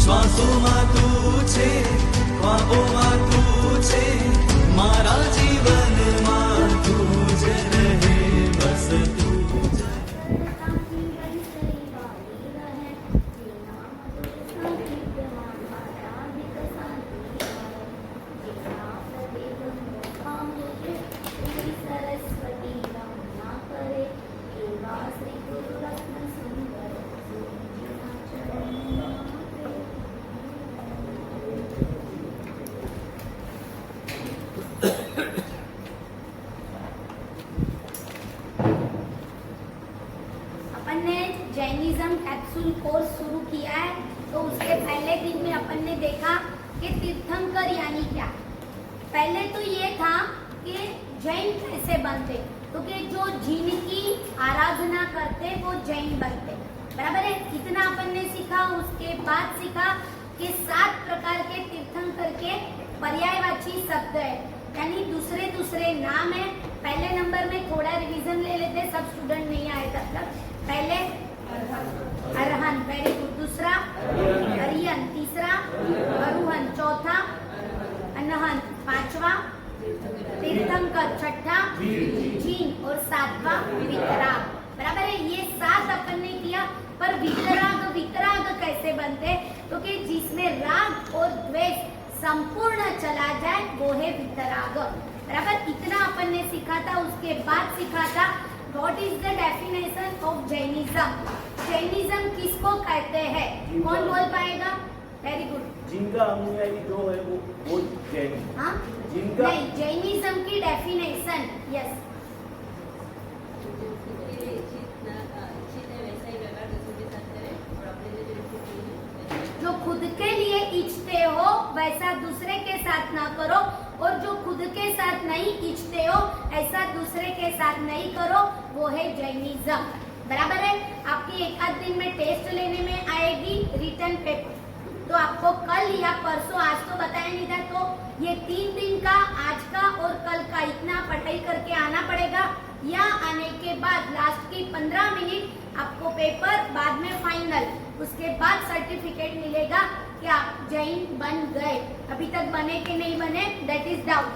શ્વાસોમાં તું છે, ખ્વાબોમાં તું છે, મારા જીવનમાં તું જ રહે, બસ તું જ. अपन ने जैनिज्म कैप्सूल कोर्स शुरू किया है, तो उसके पहले दिन में अपन ने देखा कि तीर्थंकर यानी क्या। पहले तो ये था कि जैन कैसे बनते, तो कि जो जिनकी आराधना करते वो जैन बनते, बराबर है। इतना अपन ने सीखा। उसके बाद सीखा कि 7 प्रकार के तीर्थंकर के पर्यायवाची शब्द है, यानी दूसरे दूसरे नाम है। पहले नंबर में थोड़ा रिवीजन ले लेते, सब स्टूडेंट नहीं आए तब तक। पहले अरहन, वेरी गुड। दूसरा अरियन, तीसरा अरुहन, चौथा अनहन, पांचवा तीर्थंकर, छठा जीन और 7वां वितराग, बराबर है। ये 7 अपन ने किया। पर वितराग कैसे बनते, तो कि जिसमें राग और द्वेष संपूर्ण चला जाए वो है वितराग, बराबर। इतना अपन ने सीखा था। उसके बाद सीखा था what is the definition of Jainism. Jainism किसको कहते हैं, कौन बोल पाएगा? Very good. जिनका अनुयायी जो है वो जैन। हाँ, जिनका नहीं, जैनिज्म की डेफिनेशन। यस, जो खुद के लिए इच्छते हो वैसा दूसरे के साथ ना करो, और जो खुद के साथ नहीं इच्छते हो ऐसा दूसरे के साथ नहीं करो, वो है जैनिज्म, बराबर है। आपकी एक आध दिन में टेस्ट लेने में आएगी रिटर्न पेपर, तो आपको कल या परसों, आज तो बताया नहीं था, तो ये 3 दिन का, आज का और कल का इतना पढ़ाई करके आना पड़ेगा। या आने के बाद लास्ट की 15 मिनट आपको पेपर, बाद में फाइनल, उसके बाद सर्टिफिकेट मिलेगा कि आप जैन बन गए। अभी तक बने कि नहीं बने, दैट इज डाउट।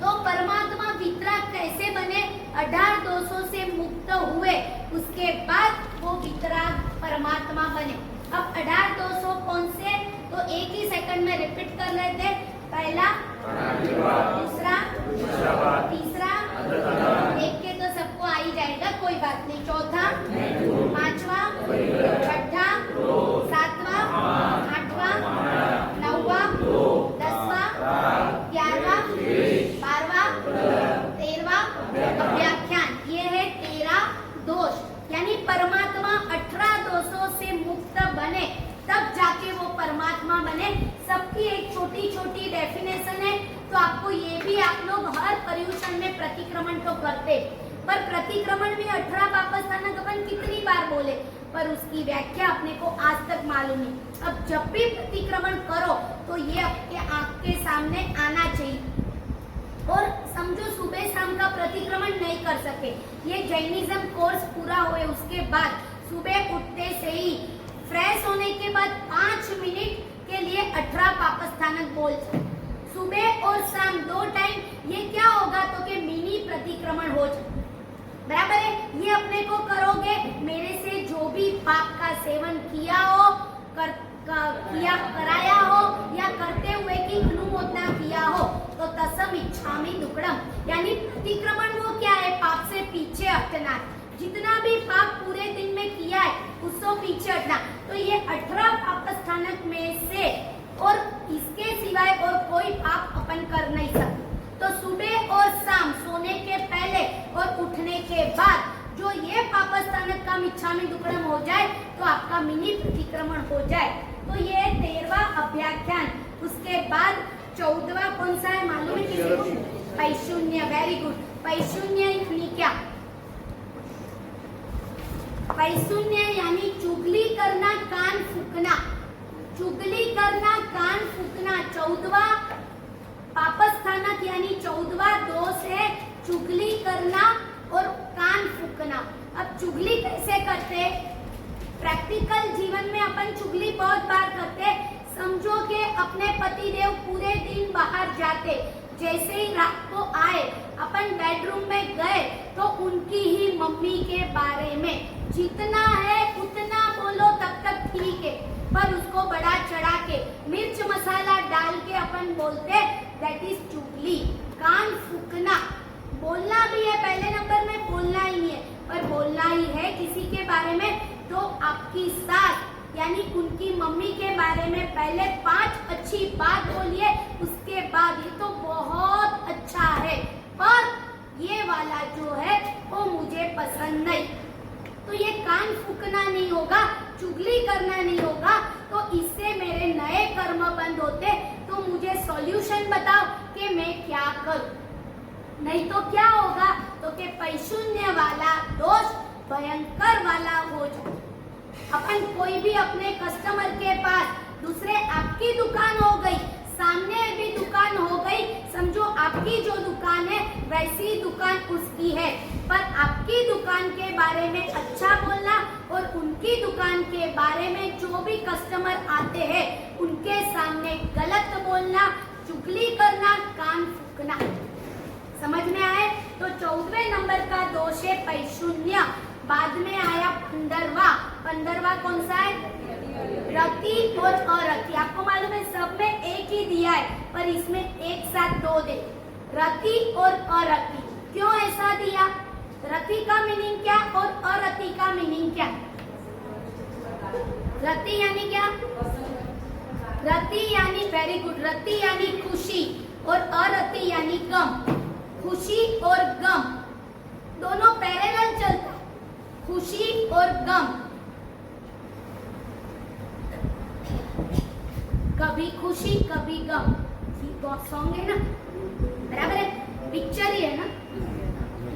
तो परमात्मा वितराग कैसे बने? 18,200 से मुक्त हुए, उसके बाद वो वितराग परमात्मा बने। अब 18,200 कौन से, तो एक ही सेकंड में रिपीट कर लेते। पहला, दूसरा, तीसरा, एक के तो सबको आ ही जाएगा, कोई बात नहीं। चौथा, 5वां, 6ठा, 7वां, 8वां, 9वां, 10वां, 11वां, 12वां, 13वां अव्याख्यान। ये है 13 दोष, यानी परमात्मा 18,200 से मुक्त बने, तब जाके वो परमात्मा बने। सबकी एक छोटी छोटी डेफिनेशन है, तो आपको ये भी, आप लोग हर पर्यूषण में प्रतिक्रमण तो करते, पर प्रतिक्रमण में 18 पाप स्थानक अपन कितनी बार बोले, पर उसकी व्याख्या अपने को आज तक मालूम नहीं। अब जब भी प्रतिक्रमण करो तो ये आपके आंख के सामने आना चाहिए। और समझो सुबह शाम का प्रतिक्रमण नहीं कर सके, ये जैनिज्म कोर्स पूरा हुए उसके बाद सुबह उठते से ही फ्रेश होने के बाद 5 मिनट के लिए 18 पाप स्थानक बोल, सुबह और शाम 2 टाइम। ये क्या होगा, तो कि मिनी प्रतिक्रमण हो जाए, बराबर है। ये अपने को करोगे, मेरे से जो भी पाप का सेवन किया हो, कराया हो या करते हुए की अनुमोदना किया हो, तो तसम इच्छामि दुक्कडम, यानी प्रतिक्रमण वो क्या है, पाप से पीछे हटना। जितना भी पाप पूरे दिन में किया है उसको पीछे हटना। तो ये 18 पाप स्थानक में से और इसके सिवाय और कोई पाप अपन कर नहीं सकते। तो सुबह और शाम, सोने के पहले और उठने के बाद जो ये पाप स्थानक का इच्छामि दुक्कडम हो जाए, तो आपका मिनी प्रतिक्रमण हो जाए। तो ये 13वां अभ्याख्यान। उसके बाद 14वां कौन सा है, मालूम है किसी को? पैशून्य, वेरी गुड। पैशून्य यानी क्या? पैशून्य यानी चुगली करना, कान फूकना। चुगली करना, कान फूकना 14वां पापस्थानक यानी 14वां दोष है, चुगली करना और कान फूकना। अब चुगली कैसे करते? प्रैक्टिकल जीवन में अपन चुगली बहुत अपने पतिदेव पूरे दिन बाहर जाते, जैसे ही रात को आए अपन बेडरूम में गए तो उनकी ही मम्मी के बारे में जितना है उतना बोलो तब तक ठीक है, पर उसको बड़ा चढ़ा के मिर्च मसाला डाल के अपन बोलते दैट इज चुगली, कान फूकना। बोलना भी है, पहले नंबर में बोलना ही नहीं है, पर बोलना ही है किसी के बारे में तो आपकी सास यानी उनकी मम्मी के बारे में पहले 5 अच्छी बात बोलिए, उसके बाद ये तो बहुत अच्छा है पर ये वाला जो है वो मुझे पसंद नहीं। तो ये कान फूकना नहीं होगा, चुगली करना नहीं होगा, तो इससे मेरे नए कर्म बंद होते। तो मुझे सॉल्यूशन बताओ कि मैं क्या करूं, नहीं तो क्या होगा तो कि पैशून्य वाला दोष भयंकर वाला हो जाए। अपन कोई भी अपने कस्टमर के पास, दूसरे आपकी दुकान हो गई, सामने भी दुकान हो गई, समझो आपकी जो दुकान है वैसी दुकान उसकी है, पर आपकी दुकान के बारे में अच्छा बोलना और उनकी दुकान के बारे में जो भी कस्टमर आते हैं उनके सामने गलत बोलना, चुगली करना, कान फूकना। समझ में आए? तो 14वें नंबर का दोष है पैशून्य। बाद में आया 15वां कौन सा है? रति और अरति। आपको मालूम है सब में एक ही दिया है, पर इसमें एक साथ 2 दे, रति और अरति। क्यों ऐसा दिया? रति का मीनिंग क्या और अरति का मीनिंग क्या? रति यानी क्या? रति यानी वेरी गुड, रति यानी खुशी और अरति यानी गम। खुशी और गम दोनों पैरेलल चलता है, खुशी और गम। कभी खुशी कभी गम, सॉन्ग है ना, बराबर है, पिक्चर ही है ना,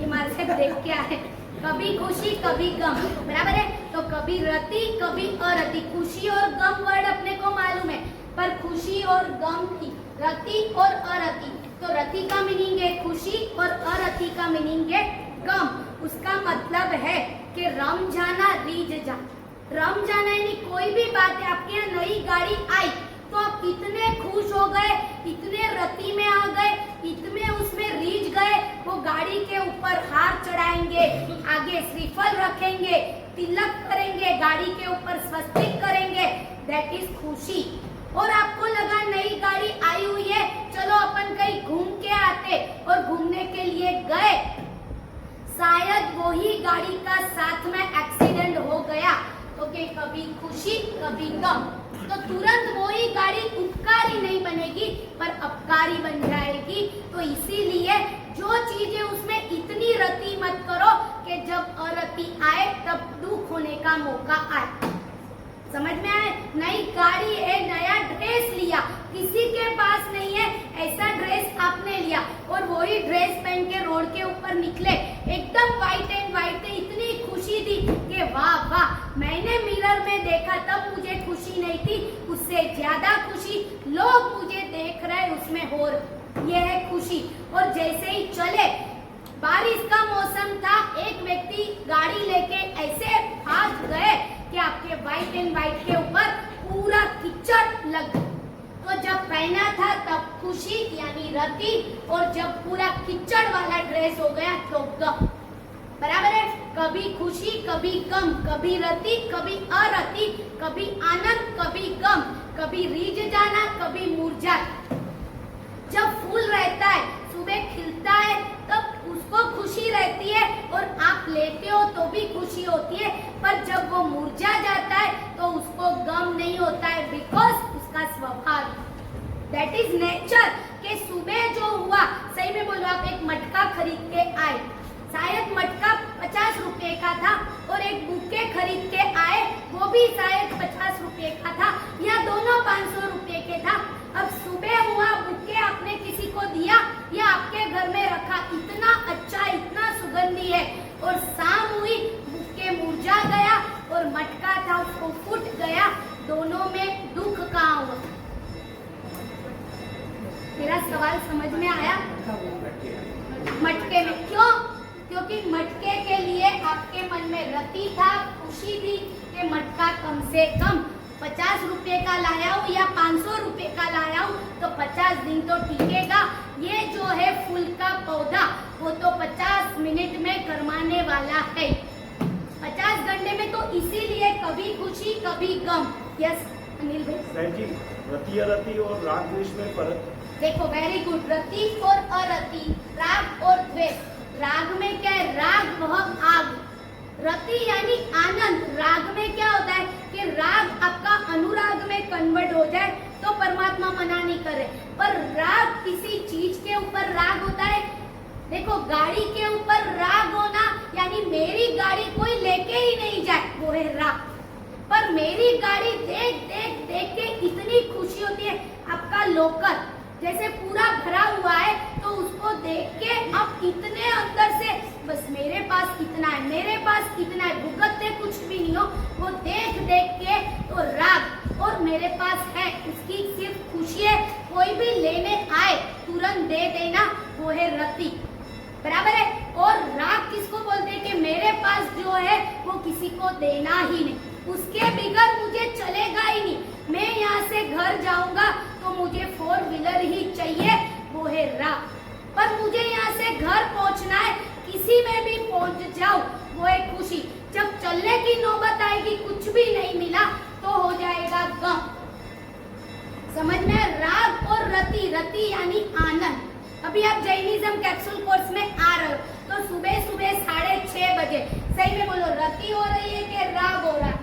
ये मार्केट देख के आए। कभी खुशी कभी गम, बराबर है। तो कभी रति कभी अरति, खुशी और गम वर्ड अपने को मालूम है, पर खुशी और गम की रति और अरति, तो रति का मीनिंग है खुशी और अरति का मीनिंग है गम। उसका मतलब है कि रम जाना, रीझ जाना। रम जाना यानी कोई भी बात है, आपके यहाँ नई गाड़ी आई तो आप इतने खुश हो गए, इतने रति में आ गए, इतने उसमें रीझ गए, वो गाड़ी के ऊपर हार चढ़ाएंगे, आगे श्रीफल रखेंगे, तिलक करेंगे, गाड़ी के ऊपर स्वस्तिक करेंगे, दैट इज खुशी। और आपको लगा नई गाड़ी आई हुई है, चलो अपन कहीं घूम के आते, और घूमने के लिए गए, शायद वही गाड़ी का साथ में एक्सीडेंट हो गया, तो कि कभी खुशी कभी गम, तो तुरंत वही गाड़ी उपकारी नहीं बनेगी पर अपकारी बन जाएगी। तो इसीलिए जो चीजें उसमें इतनी रति मत करो कि जब अरति आए तब दुख होने का मौका आए। समझ में आए? नई गाड़ी है, नया ड्रेस लिया, किसी के पास नहीं है ऐसा ड्रेस आपने लिया, और वही ड्रेस पहन के रोड के ऊपर निकले, एकदम व्हाइट एंड व्हाइट थे, इतनी खुशी थी कि वाह वाह, मैंने मिरर में देखा तब मुझे खुशी नहीं थी, उससे ज्यादा खुशी लोग मुझे देख रहे उसमें हो रही, ये है खुशी। और जैसे ही चले, बारिश का मौसम था, एक व्यक्ति गाड़ी लेके ऐसे भाग गए कि आपके व्हाइट एंड व्हाइट के ऊपर पूरा कीचड़ लग गया। तो जब पहना था तब खुशी यानी रति, और जब पूरा कीचड़ वाला ड्रेस हो गया तो गम, बराबर है। कभी खुशी कभी गम, कभी रति कभी अरति, कभी आनंद कभी गम, कभी रीझ जाना कभी मुरझा। जब फूल रहता है, सुबह खिलता है, तब उसको खुशी रहती है और आप लेते हो तो भी खुशी होती है, पर जब वो मुरझा जाता है तो उसको गम नहीं होता है, बिकॉज उसका स्वभाव, दैट इज नेचर। के सुबह जो हुआ, सही में बोलो, आप एक मटका खरीद के आए, शायद मटका 50 रुपए का था, और एक बुके खरीद के आए, वो भी शायद 50 रुपए का था, या दोनों 500 रुपए के था। अब सुबह हुआ, बुके आपने किसी को दिया या आपके घर में रखा, इतना अच्छा, इतना सुगंधी है, और शाम हुई, बुके मुरझा गया और मटका था उसको फूट गया, दोनों में दुख कहाँ हुआ? मेरा सवाल समझ में आया? मटके में। क्यों? क्योंकि मटके के लिए आपके मन में रति था, खुशी थी कि मटका कम से कम 50 रुपए रुपए का लाया हूँ या 500 रुपए का लाया हूँ तो 50 दिन तो टिकेगा। ये जो है फूल का पौधा वो तो 50 मिनट में करमाने वाला है, 50 घंटे में। तो इसीलिए कभी खुशी कभी गम। यस अनिल भाई। बहन जी, रति अरति और राग द्वेष में फर्क? देखो वेरी गुड। रति और अरति, राग और द्वेष। राग में क्या है? राग वह आग, रति यानी आनंद। राग में क्या होता है कि राग आपका अनुराग में कन्वर्ट हो जाए तो परमात्मा मना नहीं करे। पर राग किसी चीज के ऊपर राग होता है। देखो गाड़ी के ऊपर राग होना यानी मेरी गाड़ी कोई लेके ही नहीं जाए, वो है राग। पर मेरी गाड़ी देख देख देख के इतनी खुशी होती है। आपका लोकर जैसे पूरा भरा हुआ है तो उसको देख के आप इतने अंदर से बस मेरे पास इतना है, मेरे पास इतना है, भुगतते कुछ भी नहीं हो, वो देख देख के तो राग। और मेरे पास है उसकी सिर्फ खुशी है, कोई भी लेने आए तुरंत दे देना, वो है रति। बराबर है। और राग किसको बोलते हैं कि मेरे पास जो है वो किसी को देना ही नहीं, उसके बिगर मुझे चलेगा ही नहीं। मैं यहाँ से घर जाऊंगा तो मुझे 4 व्हीलर ही चाहिए, वो है राग। पर मुझे यहाँ से घर पहुँचना है, किसी में भी पहुँच जाऊं, वो है खुशी। जब चलने की नौबत आएगी कुछ भी नहीं मिला तो हो जाएगा गम। समझ में? राग और रति, रति यानी आनंद। अभी आप जैनिज्म कैप्सूल कोर्स में आ रहे हो तो सुबह सुबह 6:30 बजे सही में बोलो, रति हो रही है कि राग हो रहा है?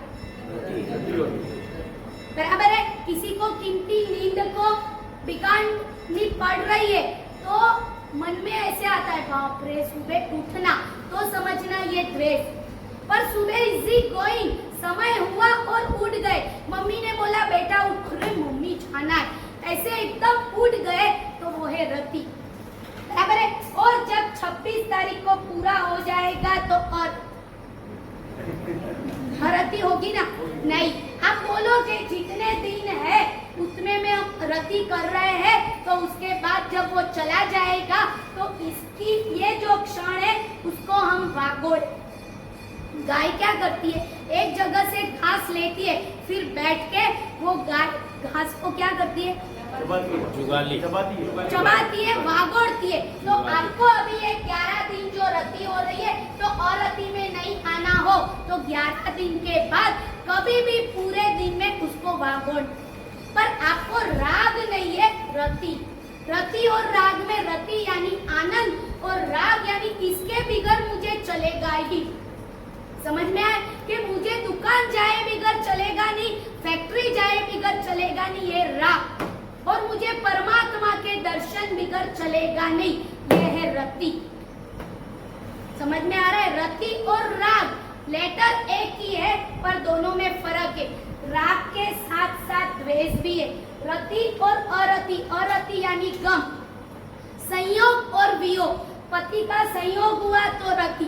बराबर है। किसी को कीमती नींद को बिगाड़नी पड़ रही है तो मन में ऐसे आता है बाप रे सुबह उठना, तो समझना ये द्वेष। पर सुबह इजी गोइंग, समय हुआ और उठ गए, मम्मी ने बोला बेटा उठ, रे मम्मी जाना है, ऐसे एकदम उठ गए तो वो है रति। बराबर है। और जब 26 तारीख को पूरा हो जाएगा तो और रति होगी ना? नहीं। आप बोलोगे जितने दिन है उतने में हम रति कर रहे हैं तो उसके बाद जब वो चला जाएगा तो इसकी ये जो क्षण है उसको हम वागोड़। गाय क्या करती है? एक जगह से घास लेती है, फिर बैठ के वो गाय घास को क्या करती है? चबाती है, वागोड़ती है। तो आपको अभी ये 11 दिन जो रति हो रही है तो और रति में नहीं आना हो तो 11 दिन के बाद कभी भी पूरे दिन में उसको वागोड़। पर आपको राग नहीं है, रति। रति और राग में रति यानी आनंद और राग यानी इसके बिगर मुझे चलेगा ही। समझ में आए कि मुझे दुकान जाए बिगर चलेगा नहीं, फैक्ट्री जाए बिगर चलेगा नहीं, ये राग। और मुझे परमात्मा के दर्शन बिगर चलेगा नहीं, ये है रति। समझ में आ रहा है? रति और राग लेटर एक ही है पर दोनों में फर्क है। राग के साथ साथ द्वेष भी है। रति और अरति, अरति यानी गम, संयोग और वियोग। पति का संयोग हुआ तो रति,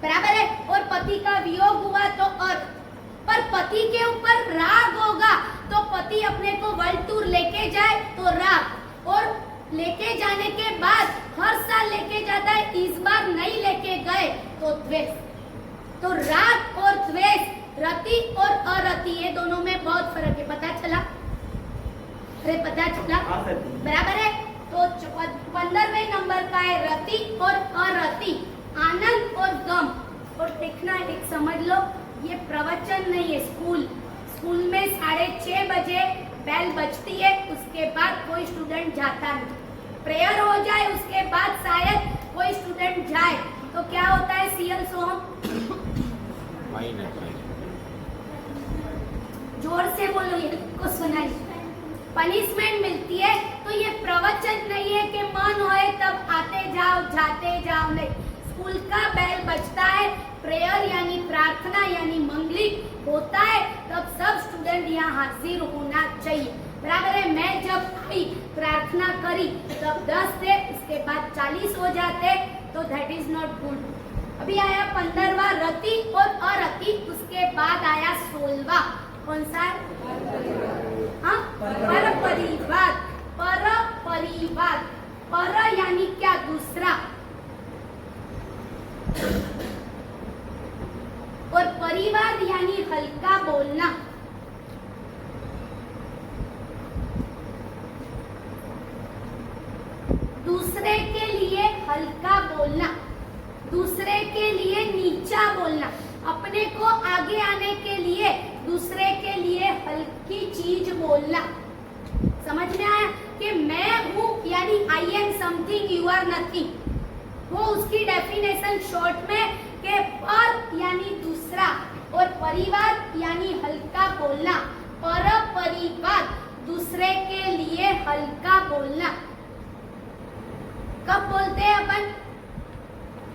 बराबर है, और पति का वियोग हुआ तो अर्थ। पर पति के ऊपर राग होगा तो पति अपने को वर्ल्ड टूर लेके जाए तो राग, और लेके जाने के बाद हर साल लेके जाता है, इस बार नहीं लेके गए तो द्वेष। तो राग और द्वेष, रति और अरति, ये दोनों में बहुत फर्क है। पता चला? अरे पता चला? बराबर है। तो 15वें नंबर का है रति और अरति, आनंद और गम। और देखना एक समझ लो, ये प्रवचन नहीं है, स्कूल में 6:30 बजे बेल बजती है, उसके बाद कोई स्टूडेंट जाता नहीं। प्रेयर हो जाए उसके बाद शायद कोई स्टूडेंट जाए तो क्या होता है? सीएल सोहम, जोर से बोलो, ये को सुनाई, पनिशमेंट मिलती है। तो ये प्रवचन नहीं है कि मन होए तब आते जाओ जाते जाओ, नहीं। स्कूल का बेल बजता है, प्रेयर यानी प्रार्थना यानी मंगलिक होता है, तब सब स्टूडेंट यहाँ हाजिर होना चाहिए। बराबर है। मैं जब आई प्रार्थना करी तब 10 थे, उसके बाद 40 हो जाते तो दैट इज नॉट गुड। अभी आया 15वां रति और अरति, उसके बाद आया 16वां। कौन सा? हाँ, पर परिवार। पर परिवार, पर यानी क्या? दूसरा, और परिवार यानी हल्का बोलना। दूसरे के लिए हल्का बोलना, दूसरे के लिए नीचा बोलना, अपने को आगे आने के लिए दूसरे के लिए हल्की चीज बोलना। समझ में आया कि मैं हूँ यानी I am something, you are nothing. वो उसकी डेफिनेशन शॉर्ट में के पर यानी दूसरा और परिवार यानी हल्का बोलना। पर परिवार दूसरे के लिए हल्का बोलना। कब बोलते हैं अपन?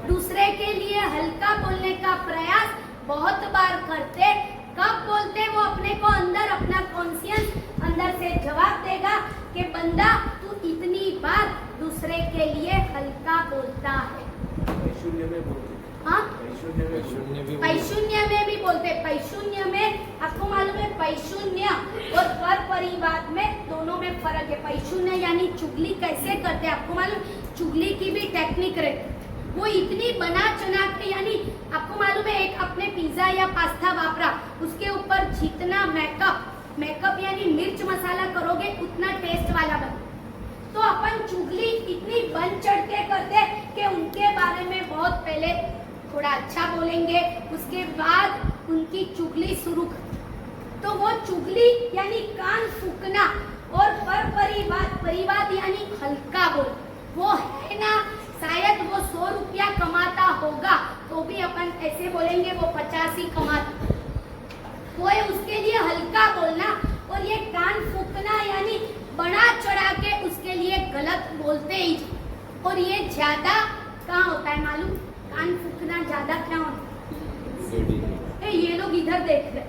दूसरे के लिए हल्का बोलने का प्रयास बहुत बार करते। कब बोलते? वो अपने को अंदर, अपना कॉन्शियस अंदर से जवाब देगा कि बंदा तू इतनी बार दूसरे के लिए हल्का बोलता है। पैशून्य में बोलते। हाँ, पैशून्य पैशून्य में भी बोलते। पैशून्य में आपको मालूम है पैशून्य और पर परिवार में दोनों में फर्क है। पैशून्य यानी चुगली कैसे करते हैं आपको मालूम? चुगली की भी टेक्निक रहती। वो इतनी बना चना के यानी आपको मालूम है एक आपने पिज्जा या पास्ता वापरा, उसके ऊपर जितना मेकअप यानी मिर्च मसाला करोगे उतना टेस्ट वाला बने। तो अपन चुगली इतनी बन चढ़ के करते कि उनके बारे में बहुत पहले थोड़ा अच्छा बोलेंगे, उसके बाद उनकी चुगली शुरू कर। तो वो चुगली यानी कान फूकना और पर परिवार यानी हल्का बोल। वो है ना, शायद वो 100 रुपया कमाता होगा तो भी अपन ऐसे बोलेंगे वो 50 ही कमाता। वो है उसके लिए हल्का बोलना। और ये कान फूकना यानी बड़ा चढ़ा के उसके लिए गलत बोलते ही। और ये ज्यादा कहाँ होता है मालूम? कान फूकना ज्यादा क्या होता है? ये लोग इधर देख रहे,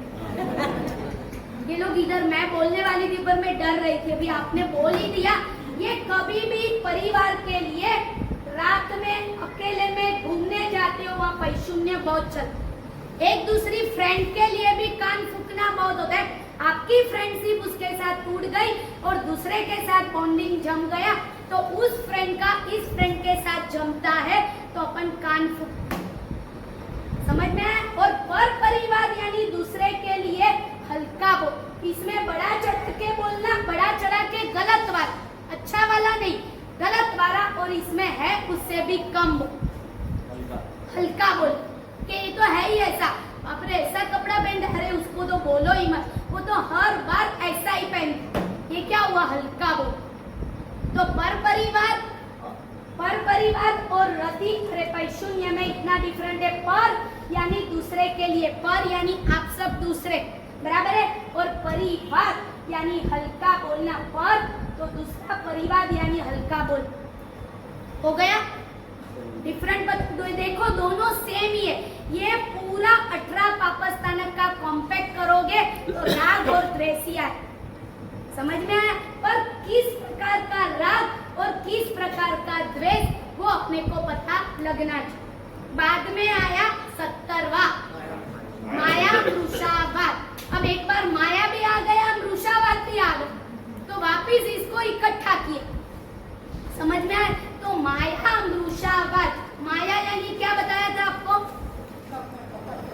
ये लोग इधर। मैं बोलने वाली थी पर मैं डर रही थी, अभी आपने बोल ही दिया। ये कभी भी परिवार के लिए रात में अकेले में घूमने जाते हो वहाँ पैशून्य बहुत चलता। एक दूसरी फ्रेंड के लिए भी कान फूकना बहुत होता है। आपकी फ्रेंडशिप उसके साथ टूट गई और दूसरे के साथ बॉन्डिंग जम गया तो उस फ्रेंड का इस फ्रेंड के साथ जमता है तो अपन कान फूक। समझ में आया? और पर परिवार यानी दूसरे के लिए हल्का बोल। इसमें बड़ा चढ़ के बोलना, बड़ा चढ़ा के गलत वाला, अच्छा वाला नहीं, गलत वाला। और इसमें है उससे भी कम बोल, हल्का बोल कि ये तो है ही ऐसा, आपने ऐसा कपड़ा पहन, अरे उसको तो बोलो ही मत, वो तो हर बार ऐसा ही पहन। ये क्या हुआ? हल्का बोल। तो पर परिवार और रति, अरे पैशून्य में इतना डिफरेंट है। पर यानी दूसरे के लिए, पर यानी आप सब दूसरे, बराबर है। और परिवार यानी हल्का बोलना। पर तो दूसरा, परिवार यानी हल्का बोल। हो गया डिफरेंट? देखो दोनों सेम ही है। ये पूरा 18 पापस्थानक का कॉम्पैक्ट करोगे तो राग और द्वेष ही आए। समझ में आया? पर किस प्रकार का राग और किस प्रकार का द्वेष वो अपने को पता लगना चाहिए। बाद में आया 70वां माया मृषावाद। अब एक बार माया भी आ गया, मृषावाद भी आ गया, तो वापिस इसको इकट्ठा किए। समझ में आया? तो माया मृषावाद, माया यानी क्या बताया था आपको?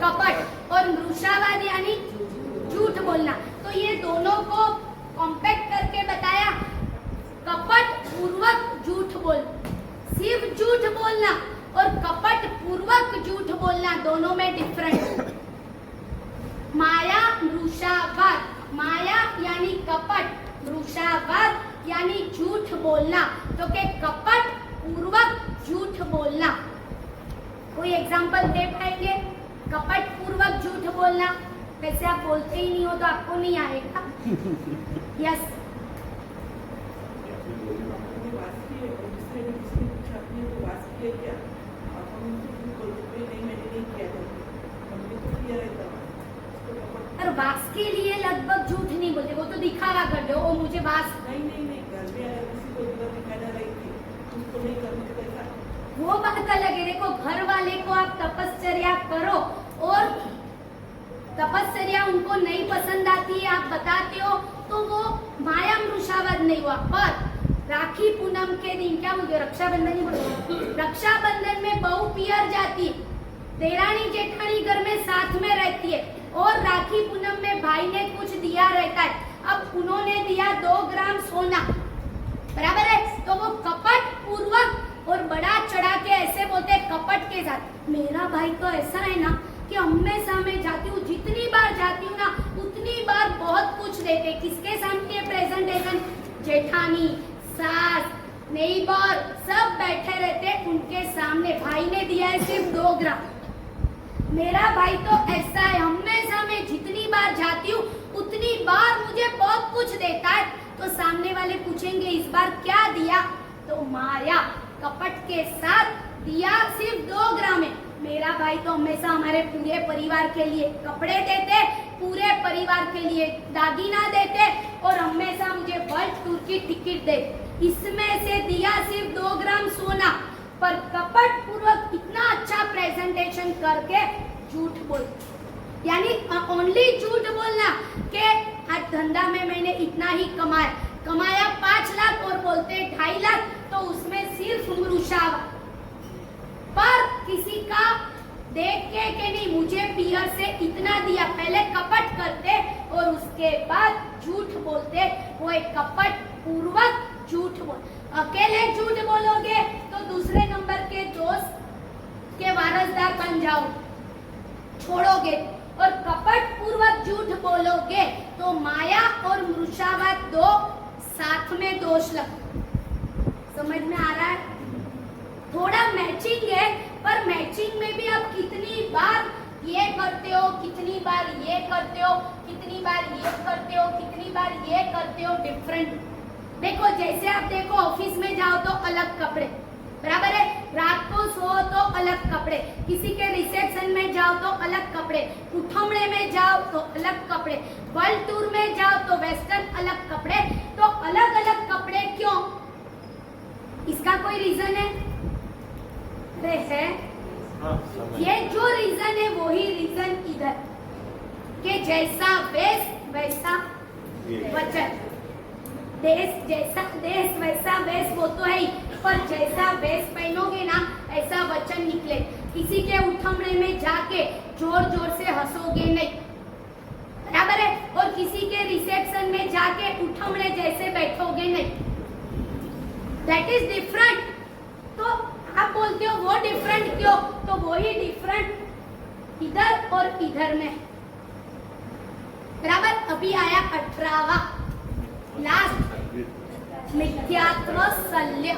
कपट। और मृषावाद यानी झूठ बोलना। तो ये दोनों को कॉम्पैक्ट करके बताया। कपट पूर्वक झूठ बोल, सिर्फ झूठ बोलना और कपट पूर्वक झूठ बोलना दोनों में डिफरेंट। माया मृषावाद, माया यानी कपट, मृषावाद यानी झूठ बोलना। तो के कपट पूर्वक झूठ बोलना, कोई एग्जांपल दे पाएंगे? कपट पूर्वक झूठ बोलना, वैसे आप बोलते ही नहीं हो तो आपको नहीं आएगा। यस, और वास के लिए लगभग झूठ नहीं बोलते, वो तो दिखावा कर दो, ओ मुझे वास नहीं घर में अगर किसी को दिखा दिखाना रही थी उसको नहीं करने का पैसा, वो बात अलग है। देखो घर वाले को आप तपश्चर्या करो और तपश्चर्या उनको नहीं पसंद आती है, आप बताते हो तो वो माया मृषावाद नहीं हुआ। पर राखी पूनम के दिन क्या बोलते हो? रक्षाबंधन ही बोलते। रक्षाबंधन में बहू पियर जाती है, देरानी जेठानी घर में साथ में रहती है और राखी पूनम में भाई ने कुछ दिया रहता है। अब उन्होंने दिया 2 ग्राम सोना, बराबर है? तो वो कपट पूर्वक के साथ। मेरा भाई तो ऐसा है ना कि हमेशा मैं जाती हूँ, जितनी बार जाती हूँ ना उतनी बार बहुत कुछ देते। किसके सामने प्रेजेंटेशन? जेठानी, सास, नेबर सब बैठे रहते उनके सामने। भाई ने दिया है सिर्फ 2 ग्राम। मेरा भाई तो ऐसा है, हमेशा मैं जितनी बार जाती हूँ उतनी बार मुझे बहुत कुछ देता है। तो सामने वाले पूछेंगे इस बार क्या दिया? तो माया कपट के साथ दिया सिर्फ 2 ग्राम है। मेरा भाई तो हमेशा हमारे पूरे परिवार के लिए कपड़े देते, पूरे परिवार के लिए दागीना देते और हमेशा मुझे वर्ल्ड टूर की टिकट दे। इसमें से दिया सिर्फ 2 ग्राम सोना, पर कपट पूर्वक इतना अच्छा प्रेजेंटेशन करके झूठ बोल, यानी ओनली झूठ बोलना कि आज धंधा में मैंने इतना ही कमाया 5 लाख और बोलते 2.5 लाख, तो उसमें सिर्फ मुरुशावा। पर किसी का देख के कि नहीं मुझे पियर से इतना दिया, पहले कपट करते और उसके बाद झूठ बोलते। वो एक कपट पूर्वक झूठ बोल। अकेले झूठ बोलोगे तो दूसरे नंबर के दोस्त के वारसदार बन जाओ, छोड़ोगे। और कपट पूर्वक झूठ बोलोगे तो माया और मृषावा 2 साथ में दोष लग। समझ में आ रहा है? थोड़ा मैचिंग है, पर मैचिंग में भी आप कितनी बार ये करते हो, कितनी बार ये करते हो, कितनी बार ये करते हो, कितनी बार ये करते हो, डिफरेंट। देखो जैसे आप देखो ऑफिस में जाओ तो अलग कपड़े, बराबर है। रात को सो तो अलग कपड़े, किसी के रिसेप्शन में जाओ तो अलग कपड़े, उठमड़े में जाओ तो अलग कपड़े, वर्ल्ड टूर में जाओ तो वेस्टर्न अलग कपड़े। तो अलग अलग कपड़े क्यों? इसका कोई रीजन है? है ये जो रीजन है वही रीजन इधर कि जैसा वेश वैसा वचन, देश वैसा वेश, वो तो है ही, पर जैसा वेश पहनोगे ना ऐसा वचन निकले। किसी के उठमड़े में जाके जोर जोर से हंसोगे नहीं, बराबर है। और किसी के रिसेप्शन में जाके उठमड़े जैसे बैठोगे नहीं, दैट इज डिफरेंट। तो आप बोलते हो वो डिफरेंट क्यों? तो वही डिफरेंट इधर और इधर में, बराबर। अभी आया 18वां लास्ट, मिथ्यात्व शल्य।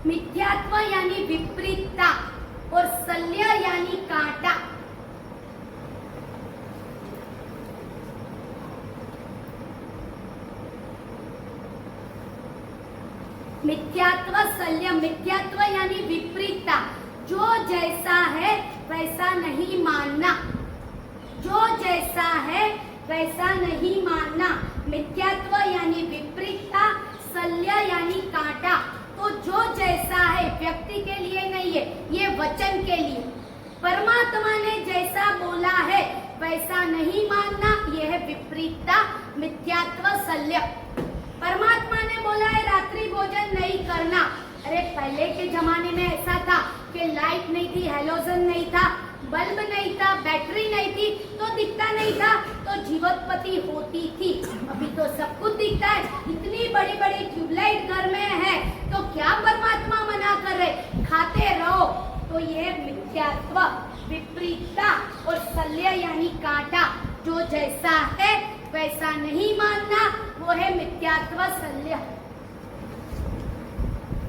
मिथ्यात्व यानी विपरीतता और शल्य यानी कांटा। मिथ्यात्व शल्य, मिथ्यात्व यानी विपरीतता, जो जैसा है वैसा नहीं मानना, जो जैसा है वैसा नहीं मानना। मिथ्यात्व यानी विपरीतता, शल्य यानी कांटा। तो जो जैसा है व्यक्ति के लिए नहीं है, ये वचन के लिए। परमात्मा ने जैसा बोला है वैसा नहीं मानना, यह है विपरीतता, मिथ्यात्व शल्य। परमात्मा ने बोला है रात्रि भोजन नहीं करना। अरे पहले के जमाने में ऐसा था कि लाइट नहीं थी, हैलोजन नहीं था, बल्ब नहीं था, बैटरी नहीं थी, तो दिखता नहीं था, तो जीवोत्पत्ति होती थी। अभी तो सब कुछ दिखता है, इतनी बड़ी बड़ी ट्यूबलाइट घर में है, तो क्या परमात्मा मना कर रहे? खाते रहो। तो यह मिथ्यात्व, विपरीतता और शल्य यानी कांटा, जो जैसा है वैसा नहीं मानना, वो है मिथ्यात्व शल्य।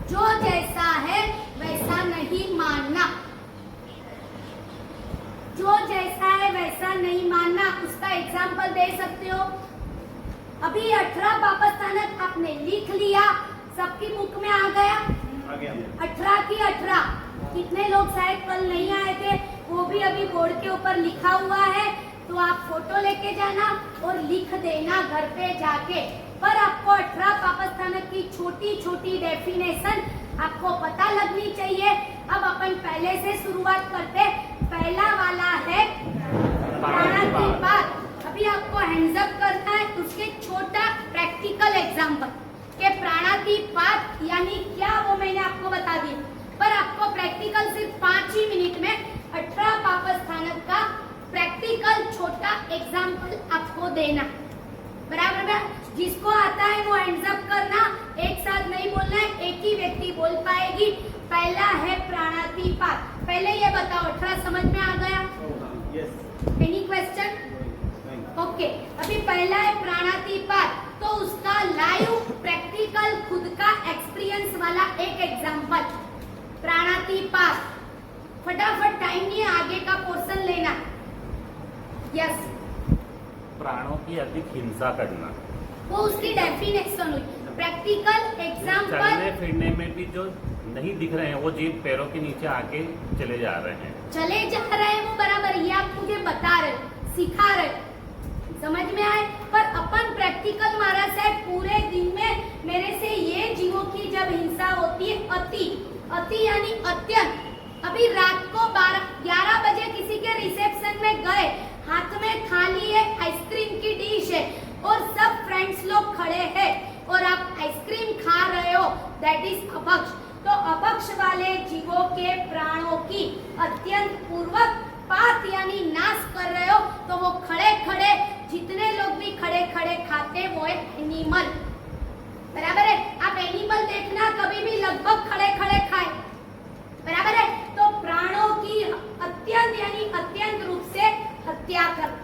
जो जैसा है वैसा नहीं मानना, जो जैसा है वैसा नहीं मानना। उसका एग्जाम्पल दे सकते हो। अभी 18 पापस्थानक आपने लिख लिया, सबकी मुख में आ गया 18 की 18। कितने लोग शायद कल नहीं आए थे, वो भी अभी बोर्ड के ऊपर लिखा हुआ है, तो आप फोटो लेके जाना और लिख देना घर पे जाके। पर आपको 18 पापस्थानक की छोटी छोटी डेफिनेशन आपको पता लगनी चाहिए। अब अपन पहले से शुरुआत करते। पहला वाला है प्राणातिपात। अभी आपको हैंड्स अप करना है, उसके छोटा प्रैक्टिकल एग्जांपल के प्राणातिपात यानी क्या वो मैंने आपको बता दिया, पर आपको प्रैक्टिकल सिर्फ 5 ही मिनट में 18 पापस्थानक का प्रैक्टिकल छोटा एग्जाम्पल आपको देना, बराबर है। जिसको आता है वो हैंड्स अप करना, एक साथ नहीं बोलना है, एक ही व्यक्ति बोल पाएगी। पहला है प्राणातिपात। पहले ये बताओ, थोड़ा समझ में आ गया? यस। Any question? ओके, अभी पहला है प्राणातिपात, तो उसका लाइव प्रैक्टिकल खुद का एक्सपीरियंस वाला एक एग्जांपल। प्राणातिपात, फटाफट टाइम नहीं है, आगे का पोर्शन लेना। यस, प्राणों की अधिक हिंसा करना। वो उसकी डेफिनेशन हुई। प्रैक्टिकल चलने एग्जांपल, फिरने में भी जो नहीं दिख रहे हैं वो जीभ पैरों के नीचे आके चले जा रहे हैं। चले जा रहे हैं वो बराबर, ये आप मुझे बता रहे, सिखा रहे, समझ में आए? पर अपन प्रैक्टिकल महाराज साहब पूरे दिन में मेरे से ये जीवों की जब हिंसा होती है, अति अति यानी अत्यंत। अभी रात को 11 बजे किसी के रिसेप्शन में गए, हाथ में थाली है, आइसक्रीम की डिश है और सब फ्रेंड्स लोग खड़े हैं और आप आइसक्रीम खा रहे हो, दैट इज अपक्ष। तो अपक्ष वाले जीवों के प्राणों की अत्यंत पूर्वक पात यानी नाश कर रहे हो, तो वो खड़े खड़े, जितने लोग भी खड़े खड़े खाते वो है एनिमल, बराबर है? आप एनिमल देखना कभी भी लगभग खड़े खड़े खाए, बराबर है? तो प्राणों की अत्यंत यानी अत्यंत रूप से हत्या कर,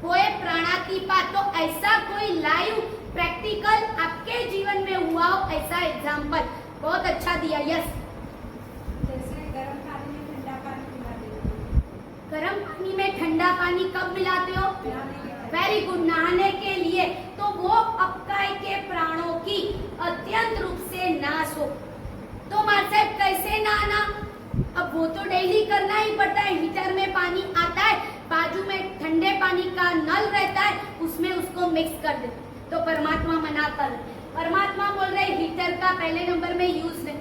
वो है प्राणातिपात। तो ऐसा कोई लाइव प्रैक्टिकल आपके जीवन में हुआ हो, ऐसा एग्जांपल बहुत अच्छा दिया। यस, जैसे गर्म पानी में ठंडा पानी मिलाते हो। गर्म पानी में ठंडा पानी कब मिलाते हो? वेरी गुड, नहाने के लिए। तो वो अपकाय के प्राणों की अत्यंत रूप से नाश हो। तो माता कैसे नहाना? अब वो तो डेली करना ही पड़ता है। हीटर में पानी आता है, बाजू में ठंडे पानी का नल रहता है, उसमें उसको मिक्स कर दे। तो परमात्मा मना कर, परमात्मा बोल रहे हीटर का पहले नंबर में यूज नहीं,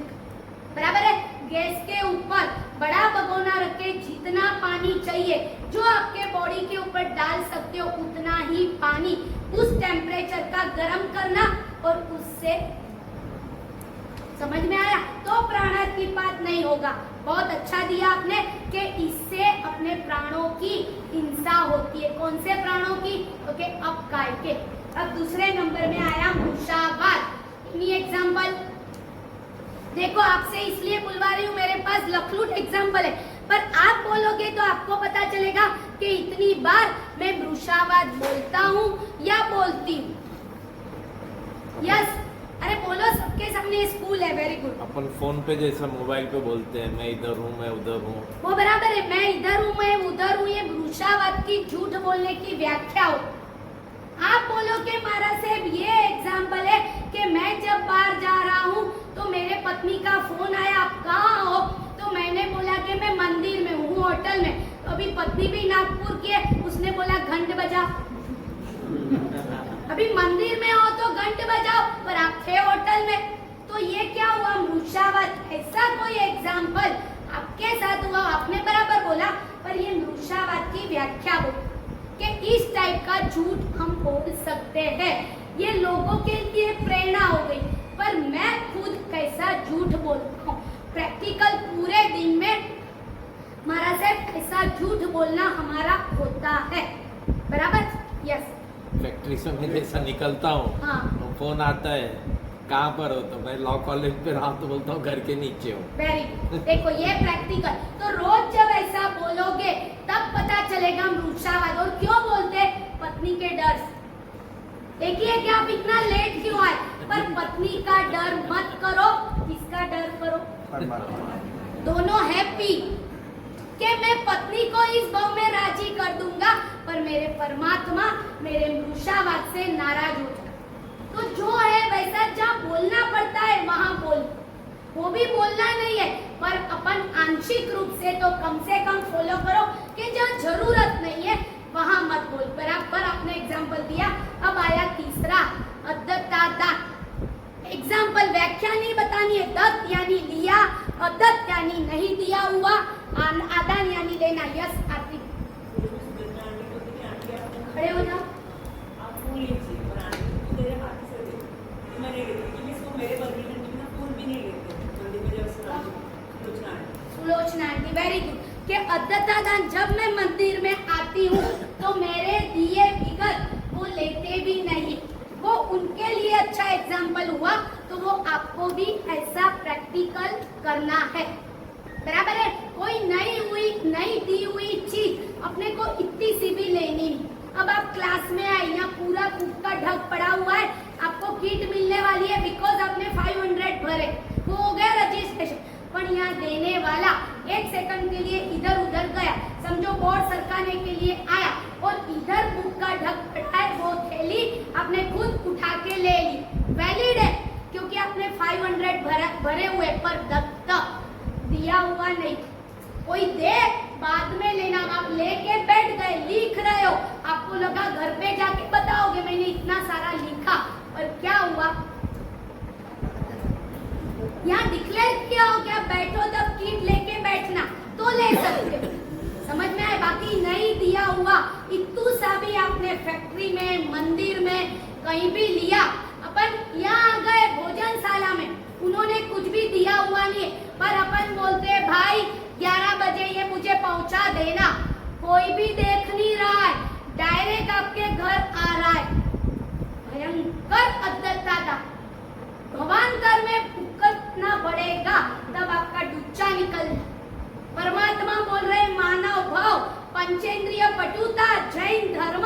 बराबर है? गैस के ऊपर बड़ा भगोना रख के जितना पानी चाहिए जो आपके बॉडी के ऊपर डाल सकते हो उतना ही पानी उस टेम्परेचर का गर्म करना और उससे, समझ में आया? तो प्राणातिपात नहीं होगा। बहुत अच्छा दिया आपने कि इससे अपने प्राणों की हिंसा होती है। कौन से प्राणों की? ओके, अपकाय के। अब दूसरे नंबर में आया मृषावात। इन्हीं एग्जाम्पल देखो, आपसे इसलिए बुलवा रही हूँ, मेरे पास लखलूट एग्जाम्पल है, पर आप बोलोगे तो आपको पता चलेगा कि इतनी बार मैं मृषावात बोलता हूँ या बोलती हूँ। यस, अरे बोलो, सबके सामने स्कूल है। Very good. अपन फोन पे जैसा मोबाइल पे बोलते हैं, मैं इधर हूँ, मैं उधर हूँ, वो बराबर है, मैं इधर हूँ, मैं उधर हूँ, ये मृषावात की झूठ बोलने की व्याख्या हो। आप बोलो कि महाराज साहब ये एग्जाम्पल है कि मैं जब बाहर जा रहा हूँ तो मेरे पत्नी का फोन आया, आप कहाँ हो? तो मैंने बोला कि मैं मंदिर में हूँ, होटल में। तो अभी पत्नी भी नागपुर की है, उसने बोला घंट बजा। अभी मंदिर में हो तो घंट बजाओ, पर आप थे होटल में, तो ये क्या हुआ? मृषावात। ऐसा कोई एग्जाम्पल आपके साथ हुआ, आपने बराबर बोला, पर ये मृषावात की व्याख्या हो कि इस टाइप का झूठ हम बोल सकते हैं। ये लोगों के लिए प्रेरणा हो गई, पर मैं खुद कैसा झूठ बोलता हूँ प्रैक्टिकल पूरे दिन में। महाराज साहब ऐसा झूठ बोलना हमारा होता है, बराबर? यस। फैक्ट्री से मैं जैसा निकलता हूँ, हाँ। तो फोन आता है, कहाँ पर हो? तो मैं लॉ कॉलेज पे रहा तो बोलता हूँ घर के नीचे हूँ। Very good. देखो ये प्रैक्टिकल। तो रोज जब ऐसा बोलोगे तब पता चलेगा मृषावात। और क्यों बोलते? पत्नी के डर से। देखिए कि आप इतना लेट क्यों आए, पर पत्नी का डर मत करो। किसका डर करो? दोनों हैप्पी कि मैं पत्नी को इस भाव में राजी कर दूंगा, पर मेरे परमात्मा मेरे मृषावात से नाराज हो जाए। तो जो है वैसा जहाँ बोलना पड़ता है वहां बोल, वो भी बोलना नहीं है, पर अपन आंशिक रूप से तो कम से कम फॉलो करो कि जहाँ जरूरत नहीं है वहां मत बोल। बराबर आपने एग्जाम्पल दिया। अब आया तीसरा, अदत्ता दात। एग्जाम्पल व्याख्या नहीं बतानी है। दत्त यानी लिया, अदत्त यानी नहीं दिया हुआ, आदान यानी लेना। यस आरती, खड़े हो जाओ। आप फूल लीजिए और आंटी मेरे हाथ से दे, मैं नहीं लेती क्योंकि इसको मेरे बगल में फूल भी नहीं लेते मंदिर में जब सुलोचना आंटी, वेरी गुड। कि अदत्ता दान, जब मैं मंदिर में आती हूँ तो मेरे दिए बिगड़ वो लेते भी नहीं, वो उनके लिए अच्छा एग्जाम्पल हुआ, तो वो आपको भी ऐसा प्रैक्टिकल करना है। बराबर है? कोई नई दी हुई चीज अपने को इतनी सी भी लेनी नहीं। अब आप क्लास में आए, यहाँ पूरा कुक का ढक पड़ा हुआ है, आपको किट मिलने वाली है बिकॉज आपने 500 भरे, वो हो गया रजिस्ट्रेशन। पर यहाँ देने वाला 1 सेकंड के लिए इधर उधर गया, समझो बोर्ड सरकाने के लिए आया और इधर बुक का ढक पड़ा है, वो थैली आपने खुद उठा के ले ली, वैलिड है क्योंकि आपने 500 भरे हुए, पर दत्तक दिया हुआ नहीं। कोई दे बाद में लेना, आप लेके बैठ गए, लिख रहे हो, आपको लगा घर पे जाके बताओगे मैंने इतना सारा लिखा, और क्या हुआ? यहाँ डिक्लेयर किया हो क्या बैठो तब किट लेके बैठना, तो ले सकते हो। समझ में आए? बाकी नहीं दिया हुआ इतू सा भी आपने फैक्ट्री में, मंदिर में कहीं भी लिया, अपन यहाँ आ गए भोजनशाला में, उन्होंने कुछ भी दिया हुआ नहीं है, पर अपन बोलते हैं भाई 11 बजे ये मुझे पहुंचा देना, कोई भी देख नहीं रहा है, डायरेक्ट आपके घर आ रहा है, भयंकर अद्दता था। भवान्तर में भुगतना पड़ेगा, तब आपका डुच्चा निकल जाए। परमात्मा बोल रहे मानव भाव, पंचेंद्रिय पटुता, जैन धर्म,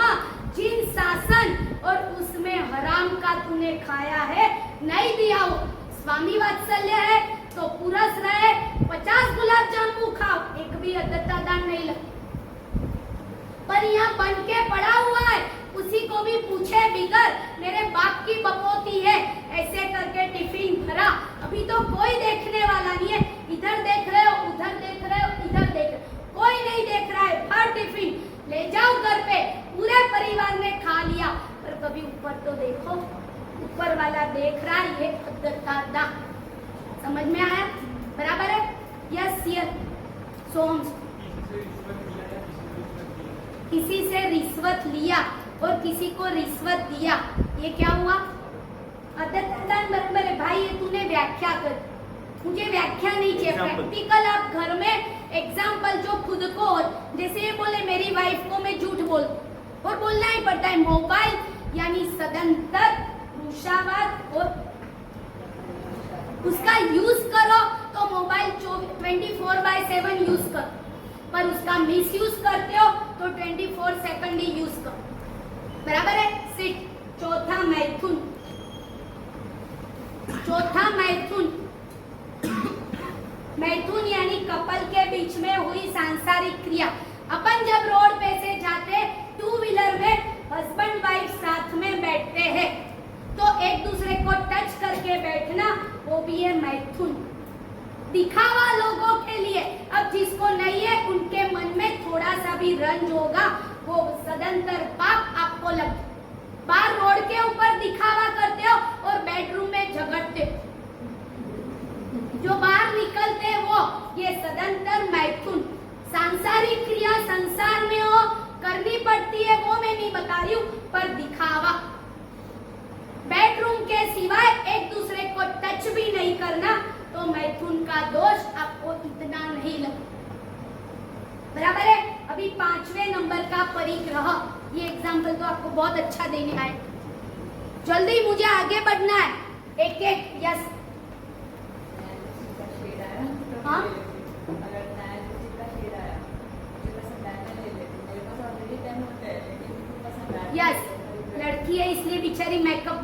जिन शासन, और उसमें हराम का तूने खाया है, नहीं दिया हो। स्वामी वात्सल्य है तो पुरस रहे, 50 गुलाब जामुन खाओ, एक भी अद्दता दान नहीं लगे। पर यहाँ बन के पड़ा हुआ है, उसी को भी पूछे बिगर मेरे बाप की बपोती है, ऐसे करके टिफिन भरा, अभी तो कोई देखने वाला नहीं है, इधर देख रहे हो, उधर देख रहे हो, इधर देख रहे हो, कोई नहीं देख रहा है, भर टिफिन ले जाओ घर पे, पूरे परिवार ने खा लिया, पर कभी ऊपर तो देखो, ऊपर वाला देख रहा है, ये अद्दता दान। समझ में आया? बराबर है? Yes yes. सोम किसी से रिश्वत लिया और किसी को रिश्वत दिया, ये क्या हुआ? अद्दता दान बराबर है। भाई ये तूने व्याख्या कर, मुझे व्याख्या नहीं चाहिए, प्रैक्टिकल आप घर में एग्जाम्पल जो खुद को हो, जैसे ये बोले मेरी वाइफ को मैं झूठ बोल, और बोलना ही पड़ता है, मोबाइल यानी सदंतर रुषावाद, और उसका यूज करो तो मोबाइल 24/7 यूज करो, पर उसका मिस यूज करते हो तो 24 सेकंड ही यूज करो। बराबर है? सिट। चौथा मैथुन, मैथुन यानी कपल के बीच में हुई सांसारिक क्रिया। अपन जब रोड पे से जाते, 2 व्हीलर में हस्बैंड वाइफ साथ में बैठते हैं, तो एक दूसरे को टच करके बैठना, वो भी है मैथुन। दिखावा लोगों के लिए, अब जिसको नहीं है उनके मन में थोड़ा सा भी रंज होगा, वो सदंतर पाप आपको लग। बाहर रोड के ऊपर दिखावा करते हो और बेडरूम में झगड़ते हो, जो बाहर निकलते वो, ये सदंतर मैथुन। सांसारिक क्रिया संसार में हो, करनी पड़ती है, वो मैं नहीं बता रही हूँ, पर दिखावा बेडरूम के सिवाय एक दूसरे को टच भी नहीं करना, तो मैथुन का दोष आपको इतना नहीं लगता। बराबर है? अभी 5वें नंबर का परिग्रह, ये एग्जाम्पल तो आपको बहुत अच्छा देने आए, जल्दी मुझे आगे बढ़ना है, एक एक। यस हाँ, यस, लड़की है इसलिए बेचारी मेकअप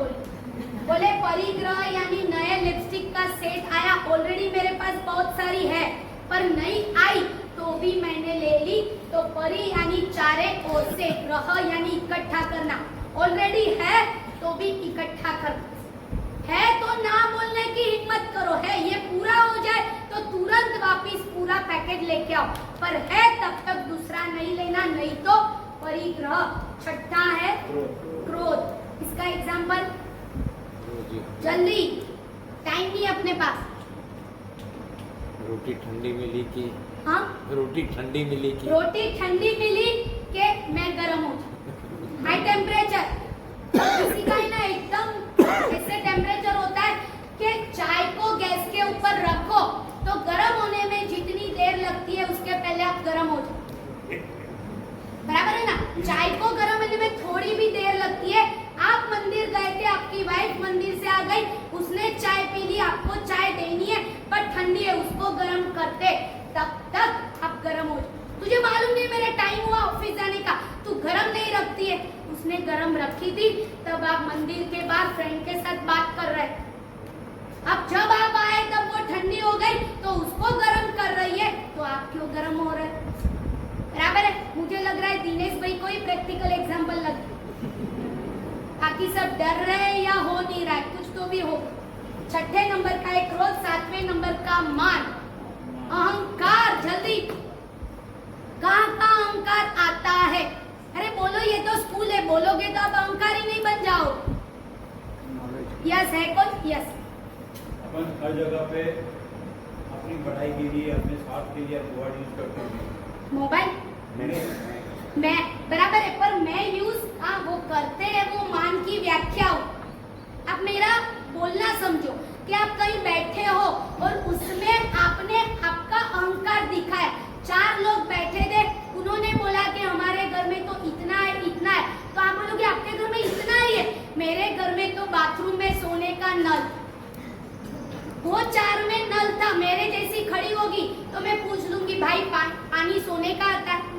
बोले परिग्रह यानी नए लिपस्टिक का सेट आया, ऑलरेडी मेरे पास बहुत सारी है, पर नहीं आई तो भी मैंने ले ली, तो परी यानी चारे ओर से, ग्रह यानी इकट्ठा करना, ऑलरेडी है तो भी इकट्ठा करना है, तो ना बोलने की हिम्मत करो, है ये पूरा हो जाए तो तुरंत वापिस पूरा पैकेज लेके आओ, पर है तब तक दूसरा नहीं लेना, नहीं तो परिग्रह। छठा है क्रोध, इसका एग्जाम्पल जल्दी, टाइम नहीं अपने पास। रोटी ठंडी मिली कि, हाँ, रोटी ठंडी मिली कि, रोटी ठंडी मिली के मैं गर्म हो जाऊं, हाई टेम्परेचर। किसी का ही ना एकदम ऐसे टेम्परेचर होता है कि चाय को गैस के ऊपर रखो तो गर्म होने में जितनी देर लगती है उसके पहले आप गर्म हो जाओ। बराबर है ना? चाय को गर्म होने में थोड़ी भी देर लगती है, आप मंदिर गए थे, आपकी वाइफ मंदिर से आ गई, उसने चाय पी ली, आपको चाय देनी है पर ठंडी है, उसको गर्म करते, तब तक आप गर्म हो जाओ। तुझे मालूम नहीं मेरा टाइम हुआ ऑफिस जाने का, तू गरम नहीं रखती है। उसने गरम रखी थी, तब आप मंदिर के बाहर फ्रेंड के साथ बात कर रहे। अब जब आप आए तब वो ठंडी हो गई, तो उसको गरम कर रही है, तो आप क्यों गरम हो रहे? बराबर है। मुझे लग रहा है दिनेश भाई को ही प्रैक्टिकल एग्जाम्पल लग, बाकी सब डर रहे हैं या हो नहीं रहा है, कुछ तो भी हो। छठे नंबर का एक क्रोध, सातवें नंबर का मान, अहंकार। जल्दी, कहाँ का अहंकार आता है? अरे बोलो, ये तो स्कूल है, बोलोगे तो आप अहंकारी नहीं बन जाओ। यस है कौन? यस। अपन हर जगह पे अपनी पढ़ाई के लिए, अपने स्वास्थ्य के लिए वर्ड यूज करते हैं। मोबाइल मैं बराबर है, पर मैं यूज वो करते हैं, वो मान की व्याख्या हो। अब मेरा बोलना समझो कि आप कहीं बैठे हो और उसमें आपने आपका अहंकार दिखाया। 4 लोग बैठे थे, उन्होंने बोला कि हमारे घर में तो इतना है, इतना है, तो आप बोलोगे आपके घर में इतना ही है, मेरे घर में तो बाथरूम में सोने का नल, वो 4 में नल था, मेरे जैसी खड़ी होगी तो मैं पूछ लूंगी भाई पानी सोने का आता है,